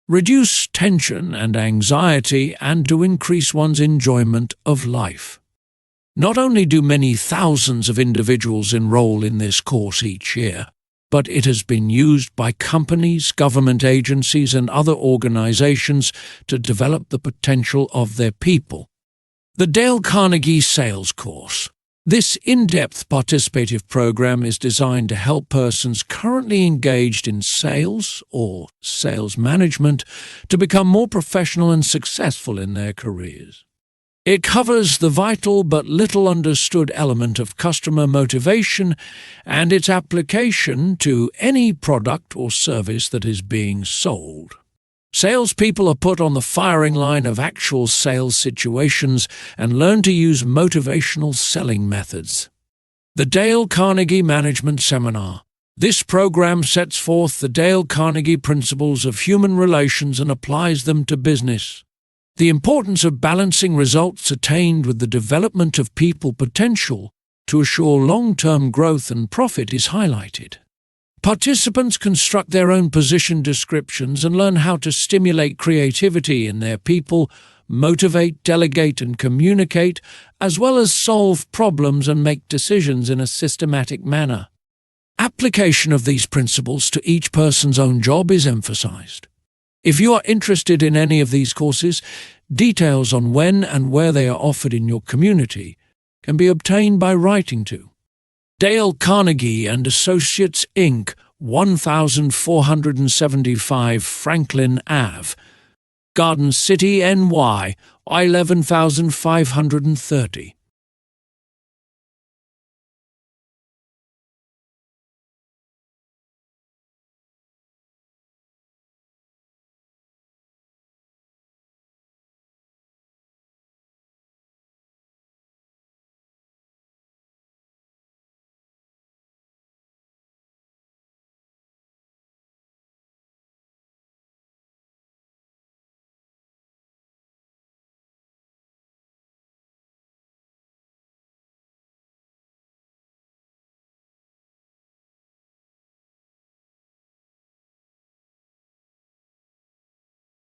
reduce tension and anxiety, and to increase one's enjoyment of life. Not only do many thousands of individuals enroll in this course each year, but it has been used by companies, government agencies, and other organizations to develop the potential of their people. The Dale Carnegie Sales Course. This in-depth participative program is designed to help persons currently engaged in sales or sales management to become more professional and successful in their careers. It covers the vital but little understood element of customer motivation and its application to any product or service that is being sold. Salespeople are put on the firing line of actual sales situations and learn to use motivational selling methods. The Dale Carnegie Management Seminar. This program sets forth the Dale Carnegie principles of human relations and applies them to business. The importance of balancing results attained with the development of people potential to assure long-term growth and profit is highlighted. Participants construct their own position descriptions and learn how to stimulate creativity in their people, motivate, delegate, and communicate, as well as solve problems and make decisions in a systematic manner. Application of these principles to each person's own job is emphasized. If you are interested in any of these courses, details on when and where they are offered in your community can be obtained by writing to Dale Carnegie and Associates, Inc., 1475 Franklin Ave, Garden City, NY, 11530.